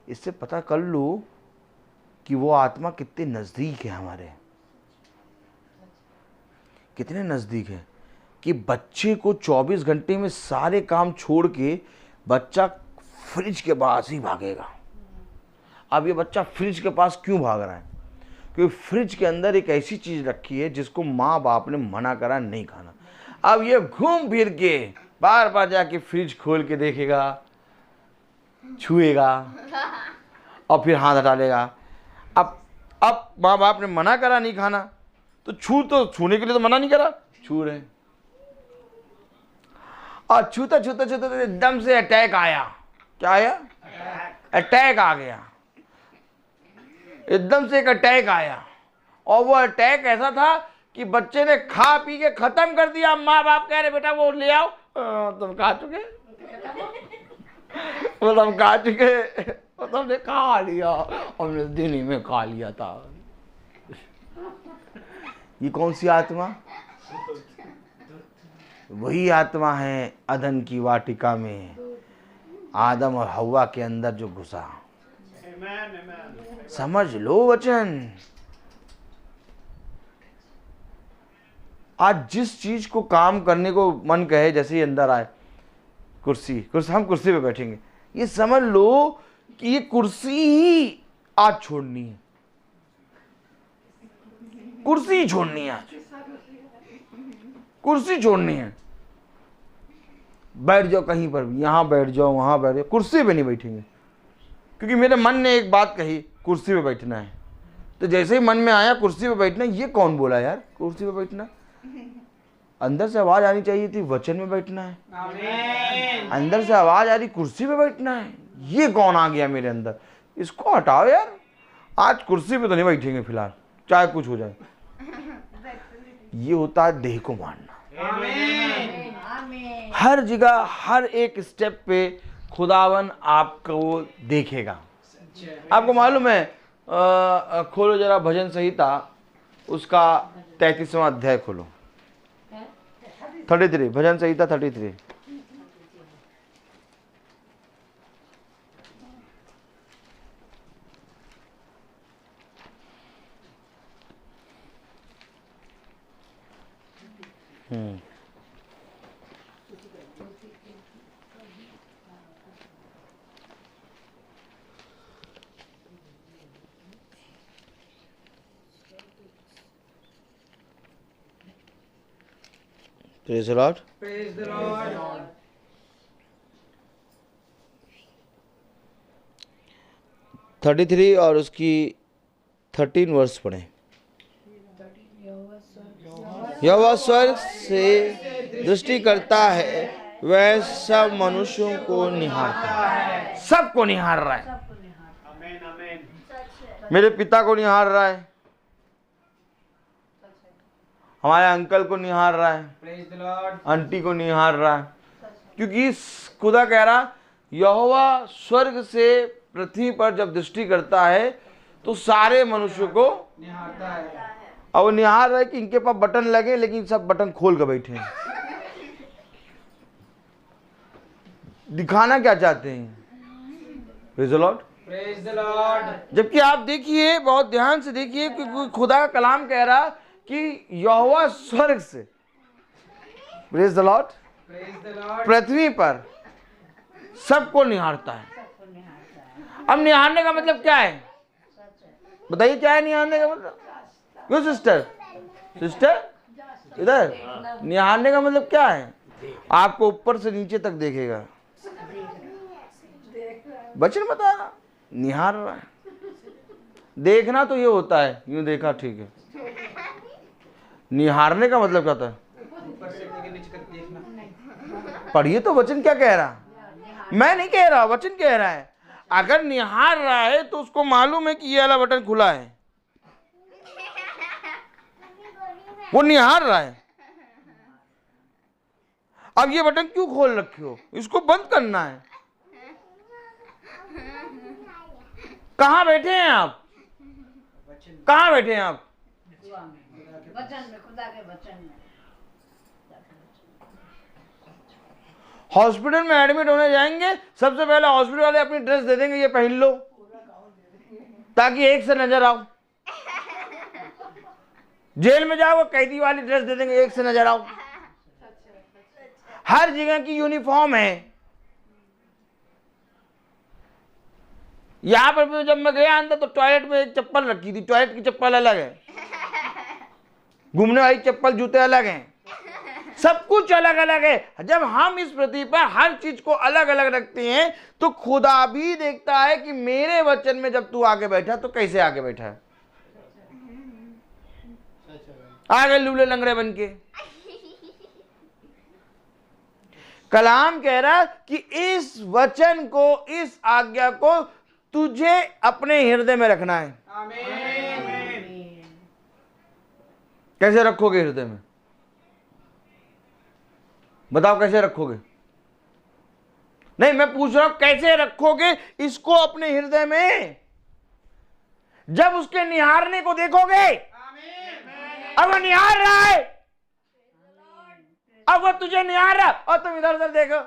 इससे पता कर लो कि वो आत्मा कितने नजदीक है, हमारे कितने नजदीक है कि बच्चे को 24 घंटे में सारे काम छोड़ के बच्चा फ्रिज के पास ही भागेगा। अब ये बच्चा फ्रिज के पास क्यों भाग रहा है? क्योंकि फ्रिज के अंदर एक ऐसी चीज रखी है जिसको माँ बाप ने मना करा नहीं खाना। अब ये घूम फिर के बार बार जाके फ्रिज खोल के देखेगा, छुएगा और फिर हाथ हटा लेगा। अब माँ बाप ने मना करा नहीं खाना, तो छूने के लिए तो मना नहीं करा, छू रहे, और छूते छूते छूते एकदम से अटैक आया। क्या आया? अटैक आ गया, एकदम से एक अटैक आया, और वो अटैक ऐसा था कि बच्चे ने खा पी के खत्म कर दिया। माँ बाप कह रहे बेटा वो ले आओ, तुम खा चुके, वो तुम खा चुके, वो तुमने खा लिया, हमने दिन ही में खा लिया था। ये कौन सी आत्मा? वही आत्मा है अदन की वाटिका में आदम और हव्वा के अंदर जो घुसा। समझ लो वचन। आज जिस चीज को काम करने को मन कहे, जैसे ही अंदर आए, कुर्सी हम कुर्सी पे बैठेंगे, ये समझ लो कि ये कुर्सी ही आज छोड़नी है, कुर्सी छोड़नी है, आज कुर्सी छोड़नी है। बैठ जाओ कहीं पर भी, यहां बैठ जाओ, वहां बैठ जाओ, कुर्सी पे नहीं बैठेंगे, क्योंकि मेरे मन ने एक बात कही, कुर्सी पे बैठना है। तो जैसे ही मन में आया कुर्सी पे बैठना, ये कौन बोला यार कुर्सी पे बैठना? अंदर से आवाज आनी चाहिए थी वचन में बैठना है। अंदर से आवाज आ रही कुर्सी पे बैठना है। ये कौन आ गया मेरे अंदर? इसको हटाओ यार, आज कुर्सी पे तो नहीं बैठेंगे फिलहाल, चाहे कुछ हो जाए। ये होता है देह को मारना। हर जगह हर एक स्टेप पे खुदावन आपको देखेगा। आपको मालूम है, खोलो जरा भजन संहिता, उसका 33वां अध्याय खोलो, 33, भजन संहिता 33। Praise the Lord. Praise the Lord. 33 और उसकी 13 वर्ष पढ़े। यहोवा स्वर्ग से दृष्टि करता है, वह सब मनुष्यों को निहारता है। सबको निहार रहा है। मेरे पिता को निहार रहा है, हमारे अंकल को निहार रहा है, आंटी को निहार रहा है, क्योंकि खुदा कह रहा यहोवा स्वर्ग से पृथ्वी पर जब दृष्टि करता है तो सारे मनुष्य को निहारता है। अब वो निहार रहे कि इनके पास बटन लगे, लेकिन सब बटन खोल कर बैठे हैं। दिखाना क्या चाहते हैं? Praise the Lord. Praise the Lord. जबकि आप देखिए, बहुत ध्यान से देखिए कि खुदा का कलाम कह रहा कि यहोवा स्वर्ग से, praise the Lord, praise the Lord. पृथ्वी पर सबको निहारता है। अब निहारने का मतलब क्या है? बताइए क्या है निहारने का मतलब? क्यों सिस्टर? सिस्टर इधर, निहारने का मतलब क्या है? आपको ऊपर से नीचे तक देखेगा। वचन बता रहा, निहार रहा है। देखना तो ये होता है, यूं देखा ठीक है। निहारने का मतलब क्या होता है? ऊपर से नीचे तक देखना। पढ़िए तो वचन क्या कह रहा। मैं नहीं कह रहा, वचन कह रहा है। अगर निहार रहा है तो उसको मालूम है कि ये वाला बटन खुला है, वो निहार रहा है। अब ये बटन क्यों खोल रखे हो? इसको बंद करना है। कहाँ बैठे हैं आप? कहाँ बैठे हैं आप? वचन में, खुदा के वचन में। हॉस्पिटल में एडमिट होने जाएंगे, सबसे पहले हॉस्पिटल वाले अपनी ड्रेस दे देंगे, ये पहन लो ताकि एक से नजर आओ। जेल में जाओ, कैदी वाली ड्रेस दे देंगे, एक से नजर आओ। हर जगह की यूनिफॉर्म है। यहां पर भी जब मैं गया अंदर तो टॉयलेट में एक चप्पल रखी थी, टॉयलेट की चप्पल अलग है, घूमने वाली चप्पल, जूते अलग हैं, सब कुछ अलग अलग है। जब हम इस पृथ्वी पर हर चीज को अलग अलग रखते हैं तो खुदा भी देखता है कि मेरे वचन में जब तू आगे बैठा तो कैसे आगे बैठा है। आगे लूले लंगड़े बन के। कलाम कह रहा कि इस वचन को, इस आज्ञा को तुझे अपने हृदय में रखना है। आमीन। कैसे रखोगे हृदय में? बताओ कैसे रखोगे? नहीं, मैं पूछ रहा हूं कैसे रखोगे इसको अपने हृदय में? जब उसके निहारने को देखोगे। अब वो निहार रहा है, अब वो तुझे निहार रहा और तुम इधर उधर देखो।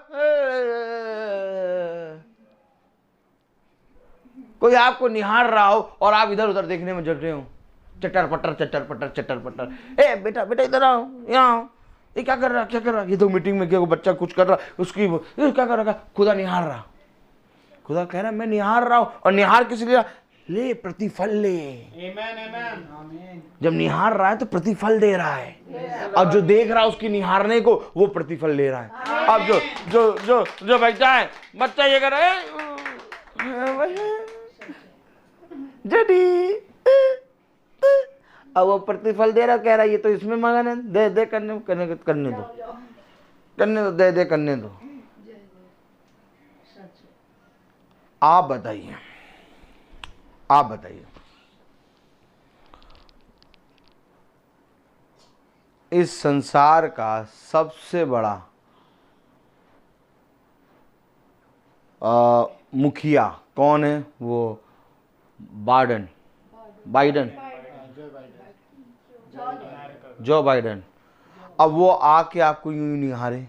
कोई आपको निहार रहा हो और आप इधर उधर देखने में जल रहे हो, चटर पटर चटर पटर चटर पटर। ए बेटा बेटा इधर आओ, यहाँ आओ। ये क्या कर रहा, क्या कर रहा? ये तो मीटिंग में क्या बच्चा कुछ कर रहा, उसकी ये क्या कर रहा? खुदा निहार रहा। खुदा कह रहा मैं निहार रहा हूं। और निहार किस लिए? ले प्रतिफल ले। आमीन। जब निहार रहा है तो प्रतिफल दे रहा है। अब जो देख रहा है उसकी निहारने को, वो प्रतिफल ले रहा है। अब जो जो जो जो बैठा है बच्चा, ये कर रहा है जडी, अब वो प्रतिफल दे रहा, कह रहा ये तो इसमें मगन है, दे दे करने करने दो, करने दो, दे दे करने दो। आप बताइए, आप बताइए, इस संसार का सबसे बड़ा मुखिया कौन है? वो बाइडन, जो बाइडन। अब वो आके आपको यूं निहारे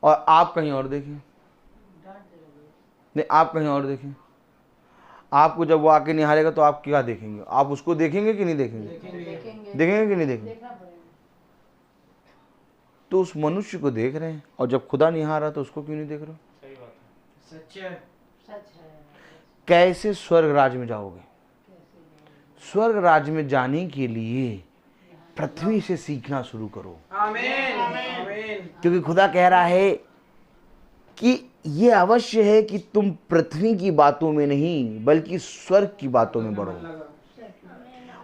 और आप कहीं और देखें, नहीं आप कहीं और देखें। आपको जब वो आके निहारेगा तो आप क्या देखेंगे? आप उसको देखेंगे कि नहीं देखेंगे? देखेंगे कि नहीं देखेंगे? तो उस मनुष्य को देख रहे हैं, और जब खुदा निहार रहा तो उसको क्यों नहीं देख रहे? सही बात है। सच है। कैसे स्वर्ग राज्य में जाओगे? स्वर्ग राज्य में जाने के लिए पृथ्वी से सीखना शुरू करो। आमीन। आमीन। क्योंकि खुदा कह रहा है कि ये अवश्य है कि तुम पृथ्वी की बातों में नहीं बल्कि स्वर्ग की बातों में बढ़ो।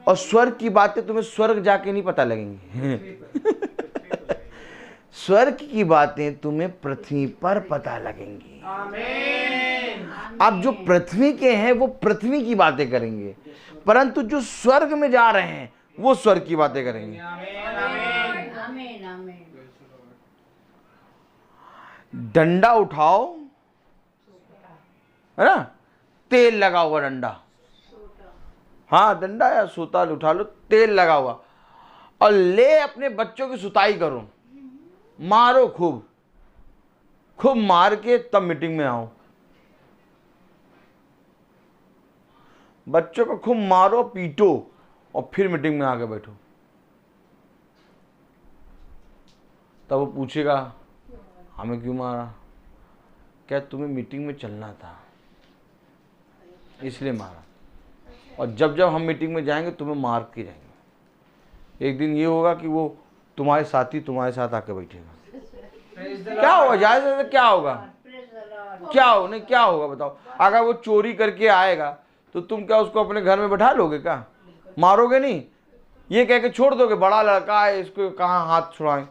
और स्वर्ग की बातें तुम्हें स्वर्ग जाके नहीं पता लगेंगी। स्वर्ग की बातें तुम्हें पृथ्वी पर पता लगेंगी। आमीन। अब जो पृथ्वी के हैं वो पृथ्वी की बातें करेंगे, परंतु जो स्वर्ग में जा रहे हैं वो स्वर्ग की बातें करेंगे। डंडा उठाओ, है ना, तेल लगा हुआ डंडा, हाँ डंडा या सूताल उठा लो, तेल लगा हुआ, और ले अपने बच्चों की सुताई करो, मारो खूब खूब मार के तब मीटिंग में आओ। बच्चों को खूब मारो पीटो और फिर मीटिंग में आके बैठो। तब वो पूछेगा हमें क्यों मारा? क्या तुम्हें मीटिंग में चलना था इसलिए मारा, और जब जब हम मीटिंग में जाएंगे तुम्हें मार के जाएंगे। एक दिन ये होगा कि वो तुम्हारे साथी तुम्हारे साथ आके बैठेगा। क्या होगा? जायज़ क्या होगा? क्या हो नहीं क्या होगा बताओ? अगर वो चोरी करके आएगा तो तुम क्या उसको अपने घर में बैठा लोगे? क्या मारोगे? नहीं, ये कह के छोड़ दोगे बड़ा लड़का है इसको कहाँ हाथ छुड़ाएं।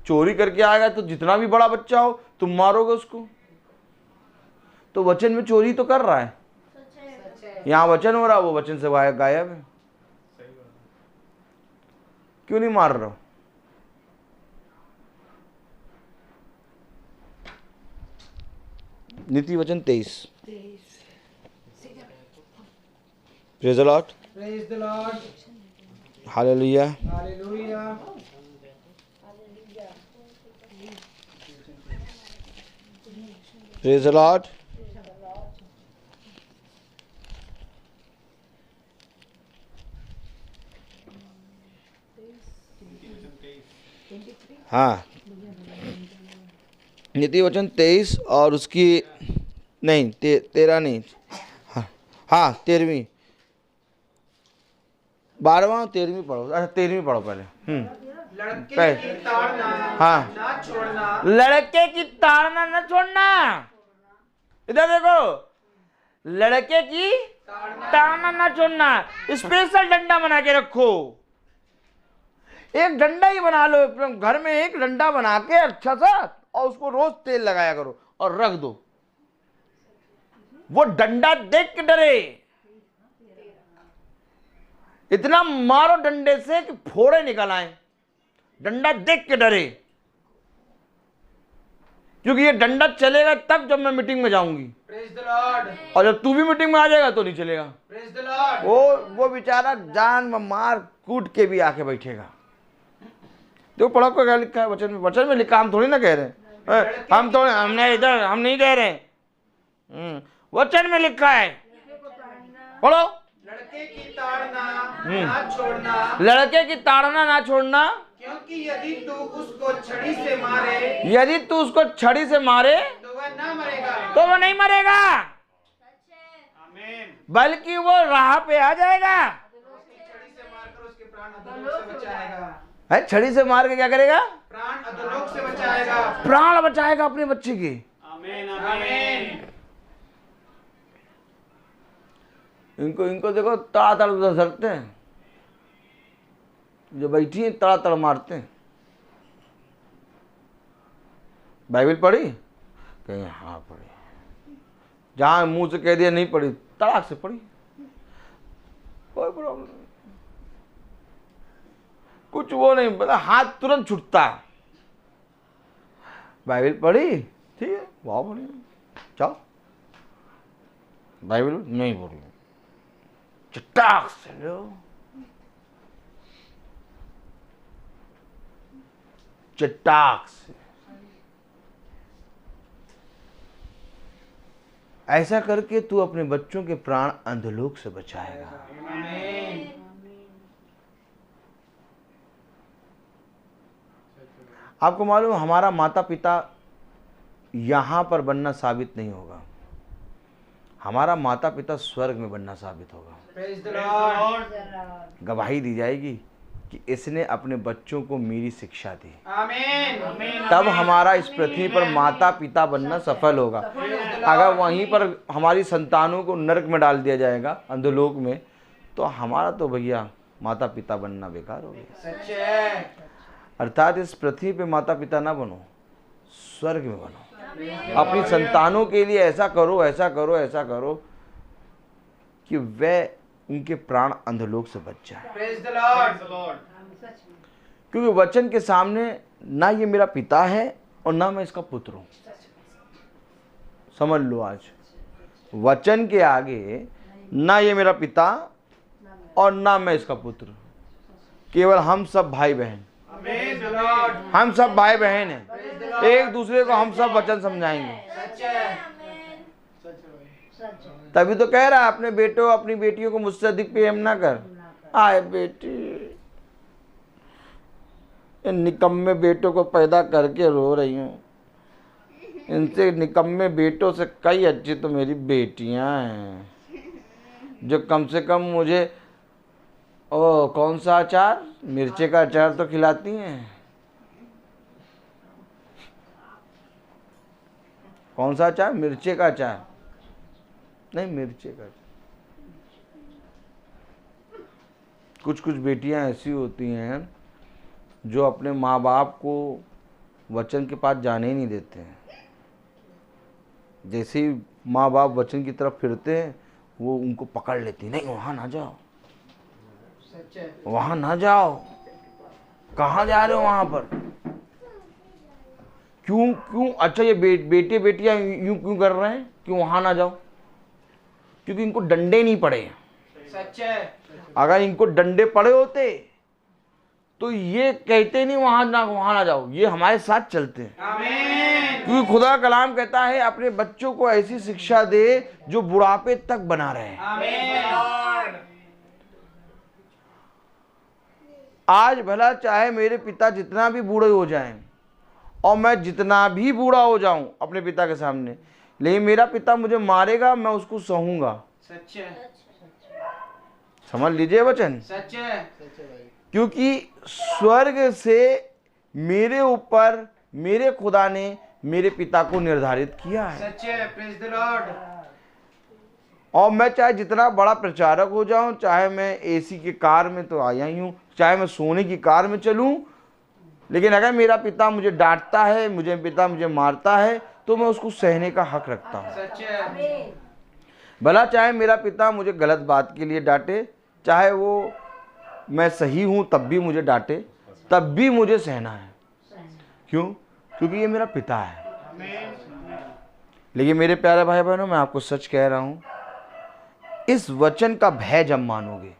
चोरी करके आएगा तो जितना भी बड़ा बच्चा हो तुम मारोगे उसको। तो वचन में चोरी तो कर रहा है, यहाँ वचन हो रहा, वो वचन से गायब है। क्यों नहीं मार रहा? नीति वचन 23। Praise the Lord, Praise the Lord. Hallelujah. Hallelujah. Praise the Lord. हाँ, नीति वचन 23 और उसकी नहीं 13 नहीं, हाँ 13वीं 12वां 13वीं पढ़ो। अच्छा 13वीं पढ़ो पहले। लड़के की ताड़ना हाँ, ना छोड़ना। लड़के की ताड़ना न छोड़ना। इधर देखो, लड़के की ताड़ना न छोड़ना। स्पेशल डंडा बना के रखो, एक डंडा ही बना लो अपने घर में, एक डंडा बना के अच्छा सा, और उसको रोज तेल लगाया करो और रख दो। वो डंडा देख के डरे, इतना मारो डंडे से कि फोड़े निकल आए। डंडा देख के डरे, क्योंकि ये डंडा चलेगा तब जब मैं मीटिंग में जाऊंगी, Praise the Lord. और जब तू भी मीटिंग में आ जाएगा तो नहीं चलेगा। Praise the Lord. वो बेचारा जान में मार कूट के भी आके बैठेगा। देखो पढ़ो को क्या लिखा है वचन में। वचन में लिखा, हम थोड़ी ना कह रहे हैं, हम थोड़े, हमने इधर हम नहीं कह रहे, वचन में लिखा है। पढ़ो, लड़के की ताड़ना ना छोड़ना, लड़के की ताड़ना ना छोड़ना, क्योंकि यदि तू उसको छड़ी से मारे, यदि तू उसको छड़ी से मारे तो वह ना मरेगा, तो वो नहीं मरेगा, बल्कि वो राह पे आ जाएगा। छड़ी से मारकर उसके प्राण अधोलोक से बचाएगा। है, छड़ी से मार के क्या करेगा? प्राण अधोलोक से बचाएगा। प्राण बचाएगा अपने बच्चे के। आमीन आमीन। इनको देखो तड़ातड़ उधर धरते हैं, जो बैठी है तड़ातड़ मारते हैं। बाइबल पढ़ी? कहीं हाँ पढ़ी। जहां मुंह से कह दिया नहीं पढ़ी, तड़ाक से पढ़ी, कोई प्रॉब्लम नहीं, कुछ वो नहीं, बता हाथ तुरंत छूटता है। बाइबल पढ़ी? ठीक है, वाह बढ़िया, जाओ। बाइबल नहीं पढ़ी, चटाक से लो, चटाक से। ऐसा करके तू अपने बच्चों के प्राण अंधलोक से बचाएगा। आपको मालूम, हमारा माता पिता यहां पर बनना साबित नहीं होगा, हमारा माता पिता स्वर्ग में बनना साबित होगा। Praise the Lord. गवाही दी जाएगी कि इसने अपने बच्चों को मेरी शिक्षा दी, आमीन। तब हमारा इस पृथ्वी पर माता पिता बनना सफल होगा। अगर वहीं पर हमारी संतानों को नरक में डाल दिया जाएगा, अंधलोक में, तो हमारा तो भैया माता पिता बनना बेकार हो गया। सच है। अर्थात इस पृथ्वी पे माता पिता ना बनो, स्वर्ग में बनो। अपनी संतानों के लिए ऐसा करो, ऐसा करो, ऐसा करो कि वह उनके प्राण अंधलोक से बच जाए। Praise the Lord. क्योंकि वचन के सामने ना ये मेरा पिता है और ना मैं इसका पुत्र हूं। समझ लो, आज वचन के आगे ना ये मेरा पिता और ना मैं इसका पुत्र, केवल हम सब भाई बहन, Praise the Lord. हम सब भाई बहन हैं। एक दूसरे को हम सब वचन समझाएंगे। सच है। तभी तो कह रहा है अपने बेटों अपनी बेटियों को मुझसे अधिक प्रेम ना कर। आए बेटी, इन निकम्मे बेटों को पैदा करके रो रही हूँ। इनसे निकम्मे बेटों से कई अच्छी तो मेरी बेटियां हैं, जो कम से कम मुझे कौन सा अचार, मिर्चे का अचार तो खिलाती हैं। कौन सा अचार? मिर्चे का अचार नहीं, मिर्चे का अचार। कुछ कुछ बेटियां ऐसी होती हैं जो अपने माँ बाप को वचन के पास जाने ही नहीं देते हैं। जैसे ही माँ बाप वचन की तरफ फिरते हैं वो उनको पकड़ लेती, नहीं वहाँ ना जाओ, वहाँ ना जाओ, कहाँ जा रहे हो वहाँ पर, क्यों क्यों? अच्छा ये बेटे बेटियां यूं क्यों कर रहे हैं, क्यों वहाँ ना जाओ? क्योंकि इनको डंडे नहीं पड़े। सच है। अगर इनको डंडे पड़े होते तो ये कहते नहीं वहाँ ना जाओ, ये हमारे साथ चलते हैं। आमीन। क्योंकि खुदा कलाम कहता है अपने बच्चों को ऐसी शिक्षा दे जो बुढ़ापे तक बना रहे। आमीन। आज भला चाहे मेरे पिता जितना भी बूढ़े हो जाएं और मैं जितना भी बूढ़ा हो जाऊं अपने पिता के सामने, लेकिन मेरा पिता मुझे मारेगा, मैं उसको सहूंगा। सच है। समझ लीजिए वचन। सच है। क्योंकि स्वर्ग से मेरे ऊपर मेरे खुदा ने मेरे पिता को निर्धारित किया है। सच है। Praise the Lord. और मैं चाहे जितना बड़ा प्रचारक हो जाऊं, चाहे मैं एसी की कार में तो आया ही हूं, चाहे मैं सोने की कार में चलूं, लेकिन अगर मेरा पिता मुझे डांटता है, मुझे मारता है, तो मैं उसको सहने का हक रखता हूं। सच है। भला चाहे मेरा पिता मुझे गलत बात के लिए डांटे, चाहे वो मैं सही हूं तब भी मुझे डांटे, तब भी मुझे सहना है। क्यों? क्योंकि ये मेरा पिता है। लेकिन मेरे प्यारे भाई बहनों, मैं आपको सच कह रहा हूं, इस वचन का भय जब मानोगे,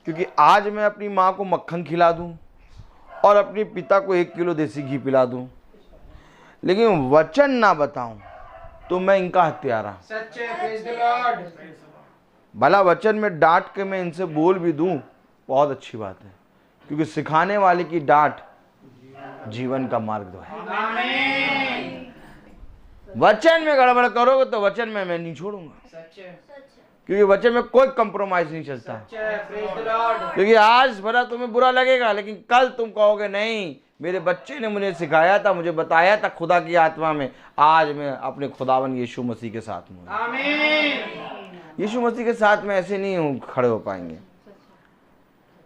क्योंकि आज मैं अपनी माँ को मक्खन खिला दूं और अपने पिता को 1 किलो देसी घी पिला दूं, लेकिन वचन ना बताऊं, तो मैं इनका हत्यारा। सच है। Praise the Lord. भला वचन में डांट के मैं इनसे बोल भी दूं, बहुत अच्छी बात है, क्योंकि सिखाने वाले की डांट जीवन का मार्ग है। आमीन। वचन में गड़बड़ करोगे तो वचन में मैं नहीं छोड़ूंगा, सच है। क्योंकि वचन में कोई कंप्रोमाइज नहीं चलता। सच है। Praise the Lord. क्योंकि आज भला तुम्हें बुरा लगेगा, लेकिन कल तुम कहोगे नहीं, मेरे बच्चे ने मुझे सिखाया था, मुझे बताया था खुदा की आत्मा में, आज मैं अपने खुदावन यीशु मसीह के साथ हूँ। आमीन। यीशु मसीह के साथ में ऐसे नहीं खड़े हो पाएंगे।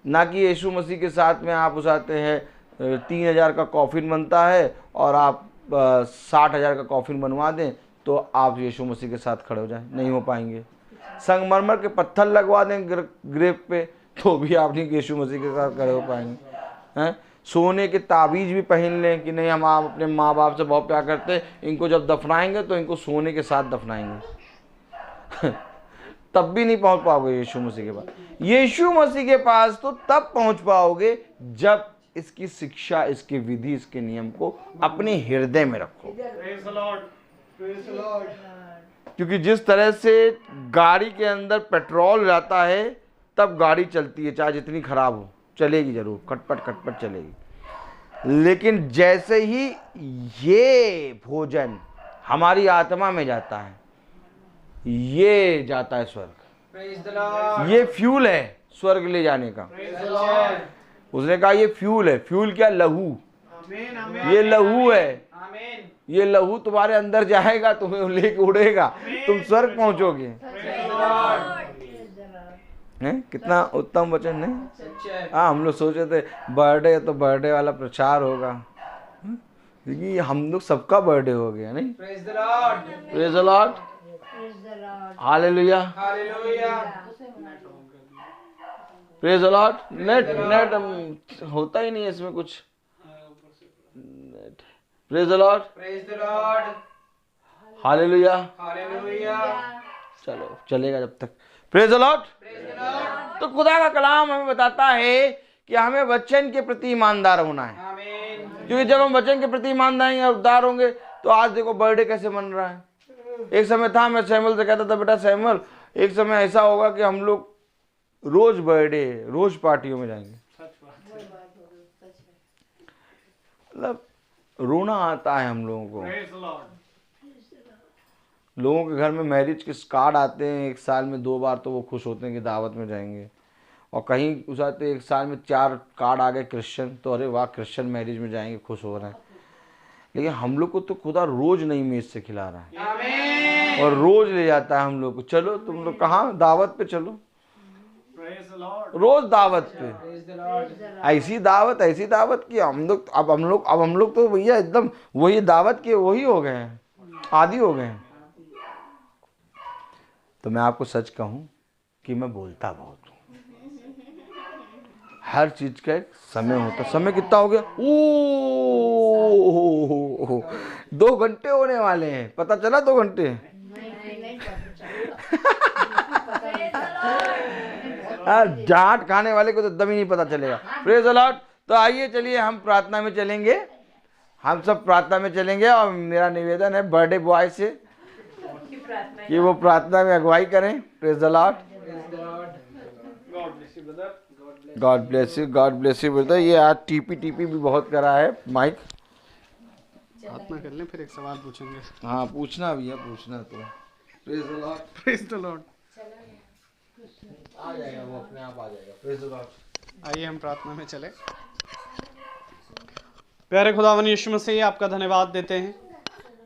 ना कि यीशु मसीह के साथ में आप उसाते हैं 3000 का कॉफिन बनता है और आप 60,000 का कॉफिन बनवा दें तो आप यीशु मसीह के साथ खड़े हो जाएं, नहीं हो पाएंगे। संगमरमर के पत्थर लगवा दें ग्रेव पे तो भी आप नहीं यीशु मसीह के साथ खड़े हो पाएंगे। हैं? सोने के ताबीज भी पहन लें कि नहीं हम आप अपने माँ बाप से बहुत प्यार करते हैं, इनको जब दफनाएंगे तो इनको सोने के साथ दफनाएंगे तब भी नहीं पहुंच पाओगे यीशु मसीह के पास। यीशु मसीह के पास तो तब पहुंच पाओगे जब इसकी शिक्षा, इसकी विधि, इसके नियम को अपने हृदय में रखो। Praise the Lord. Praise the Lord. क्योंकि जिस तरह से गाड़ी के अंदर पेट्रोल रहता है तब गाड़ी चलती है, चाहे जितनी खराब हो, चलेगी जरूर, खटपट खटपट चलेगी। लेकिन जैसे ही ये भोजन हमारी आत्मा में जाता है, ये जाता है स्वर्ग। Praise the Lord. ये फ्यूल है स्वर्ग ले जाने का। Praise the Lord. उसने कहा ये फ्यूल है। फ्यूल क्या? लहू। आमीन, आमीन। ये लहू है। आमीन। ये लहू तुम्हारे अंदर जाएगा, तुम्हें लेके उड़ेगा, तुम स्वर्ग पहुंचोगे। Praise the Lord. हैं? कितना उत्तम वचन है। सच है। हाँ, हम लोग सोच रहे थे बर्थडे तो बर्थडे वाला प्रचार होगा, क्योंकि हम लोग सबका बर्थडे हो गया। नहीं? Praise the Lord. Praise the Lord. Hallelujah. Hallelujah. Praise the Lord. Net होता ही नहीं है इसमें कुछ। Praise the Lord. Praise the Lord. Hallelujah. Hallelujah. चलो चलेगा जब तक। Praise the Lord. तो खुदा का कलाम हमें बताता है कि हमें वचन के प्रति ईमानदार होना है, आमीन। क्योंकि जब हम वचन के प्रति ईमानदार होंगे तो आज देखो बर्थडे कैसे मन रहा है। एक समय था, मैं सैमुअल से कहता था, बेटा सैमुअल एक समय ऐसा होगा कि हम लोग रोज बर्थडे, रोज पार्टियों में जाएंगे। मतलब रोना आता है हम लोगों को। लोगों के घर में मैरिज के कार्ड आते हैं, एक साल में 2 बार, तो वो खुश होते हैं कि दावत में जाएंगे। और कहीं उस आते एक साल में 4 कार्ड आ गए क्रिश्चियन, तो अरे वाह क्रिश्चियन मैरिज में जाएंगे, खुश हो रहे हैं। लेकिन हम लोग को तो खुदा रोज नई मेज से खिला रहा है आमीन। और रोज ले जाता है हम लोग को, चलो तुम लोग कहाँ दावत पे चलो, रोज दावत पे। ऐसी दावत कि हम लोग तो भैया एकदम वही दावत के वही हो गए हैं, आदी हो गए हैं। तो मैं आपको सच कहूं कि मैं बोलता बहुत हूं। हर चीज का एक समय होता है। समय कितना हो गया? 2 घंटे होने वाले हैं। पता चला 2 घंटे? डांट खाने वाले को तो दम ही नहीं पता चलेगा। Praise the Lord. तो आइए चलिए हम प्रार्थना में चलेंगे, हम सब प्रार्थना में चलेंगे। और मेरा निवेदन है बर्थडे बॉय से कि वो प्रार्थना में अगुवाई करें। Praise the Lord. God bless you, God bless you brother. ये आज टीपी भी बहुत करा है माइक। प्रार्थना कर लें, फिर एक सवाल पूछेंगे। हाँ पूछना भैया, पूछना तो। Praise the Lord. Praise the Lord. आ जाएगा वो, अपने आप आ जाएगा। Praise the Lord. आइए हम प्रार्थना में चले। प्यारे खुदावन यीशु मसीह, आपका धन्यवाद देते हैं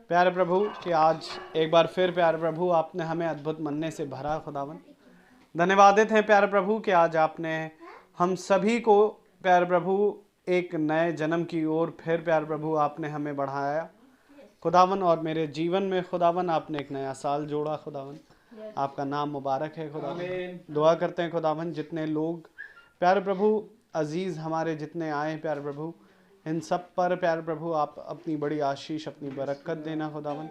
प्यारे प्रभु कि आज एक बार फिर प्यारे प्रभु आपने हमें अद्भुत मन्ने से भरा। खुदावन धन्यवादित हैं प्यारे प्रभु कि आज आपने हम सभी को प्यारे प्रभु एक नए जन्म की ओर फिर प्यारे प्रभु आपने हमें बढ़ाया खुदावन। और मेरे जीवन में खुदावन आपने एक नया साल जोड़ा खुदावन। आपका नाम मुबारक है खुदावन। दुआ करते हैं खुदावन जितने लोग प्यारे प्रभु अजीज़ हमारे जितने आए प्यारे प्रभु, इन सब पर प्यारे प्रभु आप अपनी बड़ी आशीष, अपनी बरकत देना खुदावन।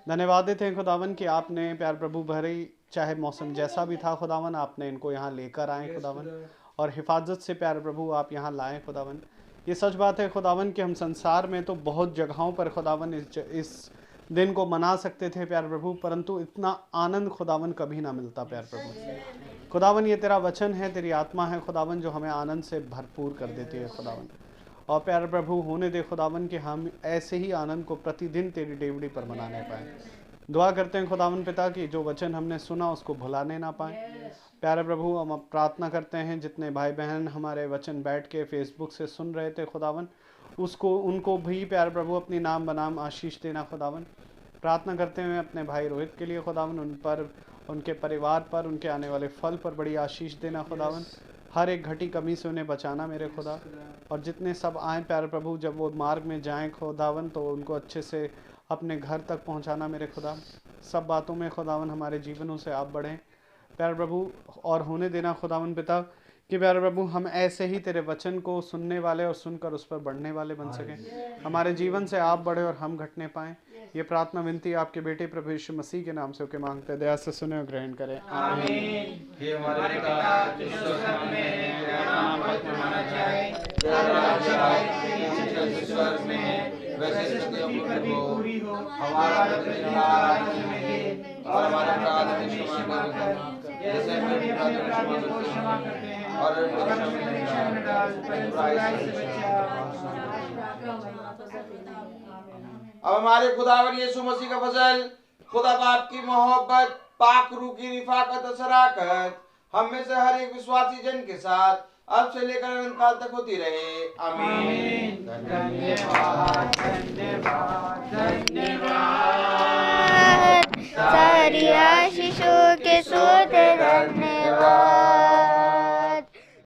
धन्यवादित हैं खुदावन कि आपने प्यारे प्रभु भरे, चाहे मौसम जैसा भी था खुदावन, आपने इनको यहाँ लेकर आए खुदावन और हिफाजत से प्यारे प्रभु आप यहाँ लाएं खुदावन। ये सच बात है खुदावन कि हम संसार में तो बहुत जगहों पर खुदावन इस दिन को मना सकते थे प्यारे प्रभु, परंतु इतना आनंद खुदावन कभी ना मिलता प्यारे प्रभु। खुदावन ये तेरा वचन है, तेरी आत्मा है खुदावन जो हमें आनंद से भरपूर कर देती है खुदावन। और प्यारे प्रभु होने दे खुदावन कि हम ऐसे ही आनंद को प्रतिदिन तेरी डेवड़ी पर मनाने पाएँ। दुआ करते हैं खुदावन पिता कि जो वचन हमने सुना उसको भुलाने ना पाएँ। प्यारे प्रभु हम प्रार्थना करते हैं जितने भाई बहन हमारे वचन बैठ के फेसबुक से सुन रहे थे खुदावन, उनको भी प्यारे प्रभु अपनी नाम बनाम आशीष देना खुदावन। प्रार्थना करते हैं अपने भाई रोहित के लिए खुदावन, उन पर, उनके परिवार पर, उनके आने वाले फल पर बड़ी आशीष देना खुदावन। हर एक घटी कमी से उन्हें बचाना मेरे खुदा। और जितने सब आए प्यारे प्रभु, जब वो मार्ग में जाएं खुदावन तो उनको अच्छे से अपने घर तक पहुंचाना मेरे खुदा। सब बातों में खुदावन हमारे जीवनों से आप बढ़ें प्यारे प्रभु, और होने देना खुदावन पिता कि प्यारे प्रभु हम ऐसे ही तेरे वचन को सुनने वाले और सुनकर उस पर बढ़ने वाले बन सकें। हमारे जीवन से आप बढ़े और हम घटने पाएँ। ये प्रार्थना विनती आपके बेटे प्रभु यीशु मसीह के नाम से होकर मांगते हैं, दया से सुने और ग्रहण करें। आमीन। हे हमारे पिता जो स्वर्ग में है, तेरा नाम पवित्र माना जाए, तेरा राज्य आए, तेरी इच्छा जो स्वर्ग में है वैसे पृथ्वी पर भी पूरी हो। हमारा प्रतिदिन आज हमें दे और हमारा अपराध हमें क्षमा कर जैसे हम भी अपने अपराधियों को क्षमा करते हैं, और हमें परीक्षा में डाल पर बुराई से बचा। अब हमारे खुदावन यीशु मसीह का फजल, खुदा बाप की मोहब्बत, पाक रूह की रिफाकत और शराकत हम में से हर एक विश्वासी जन के साथ अब से लेकर अनंत काल तक होती रहे। आमीन। धन्यवाद धन्यवाद धन्यवाद। सारी आशीषों के सोते धन्यवाद।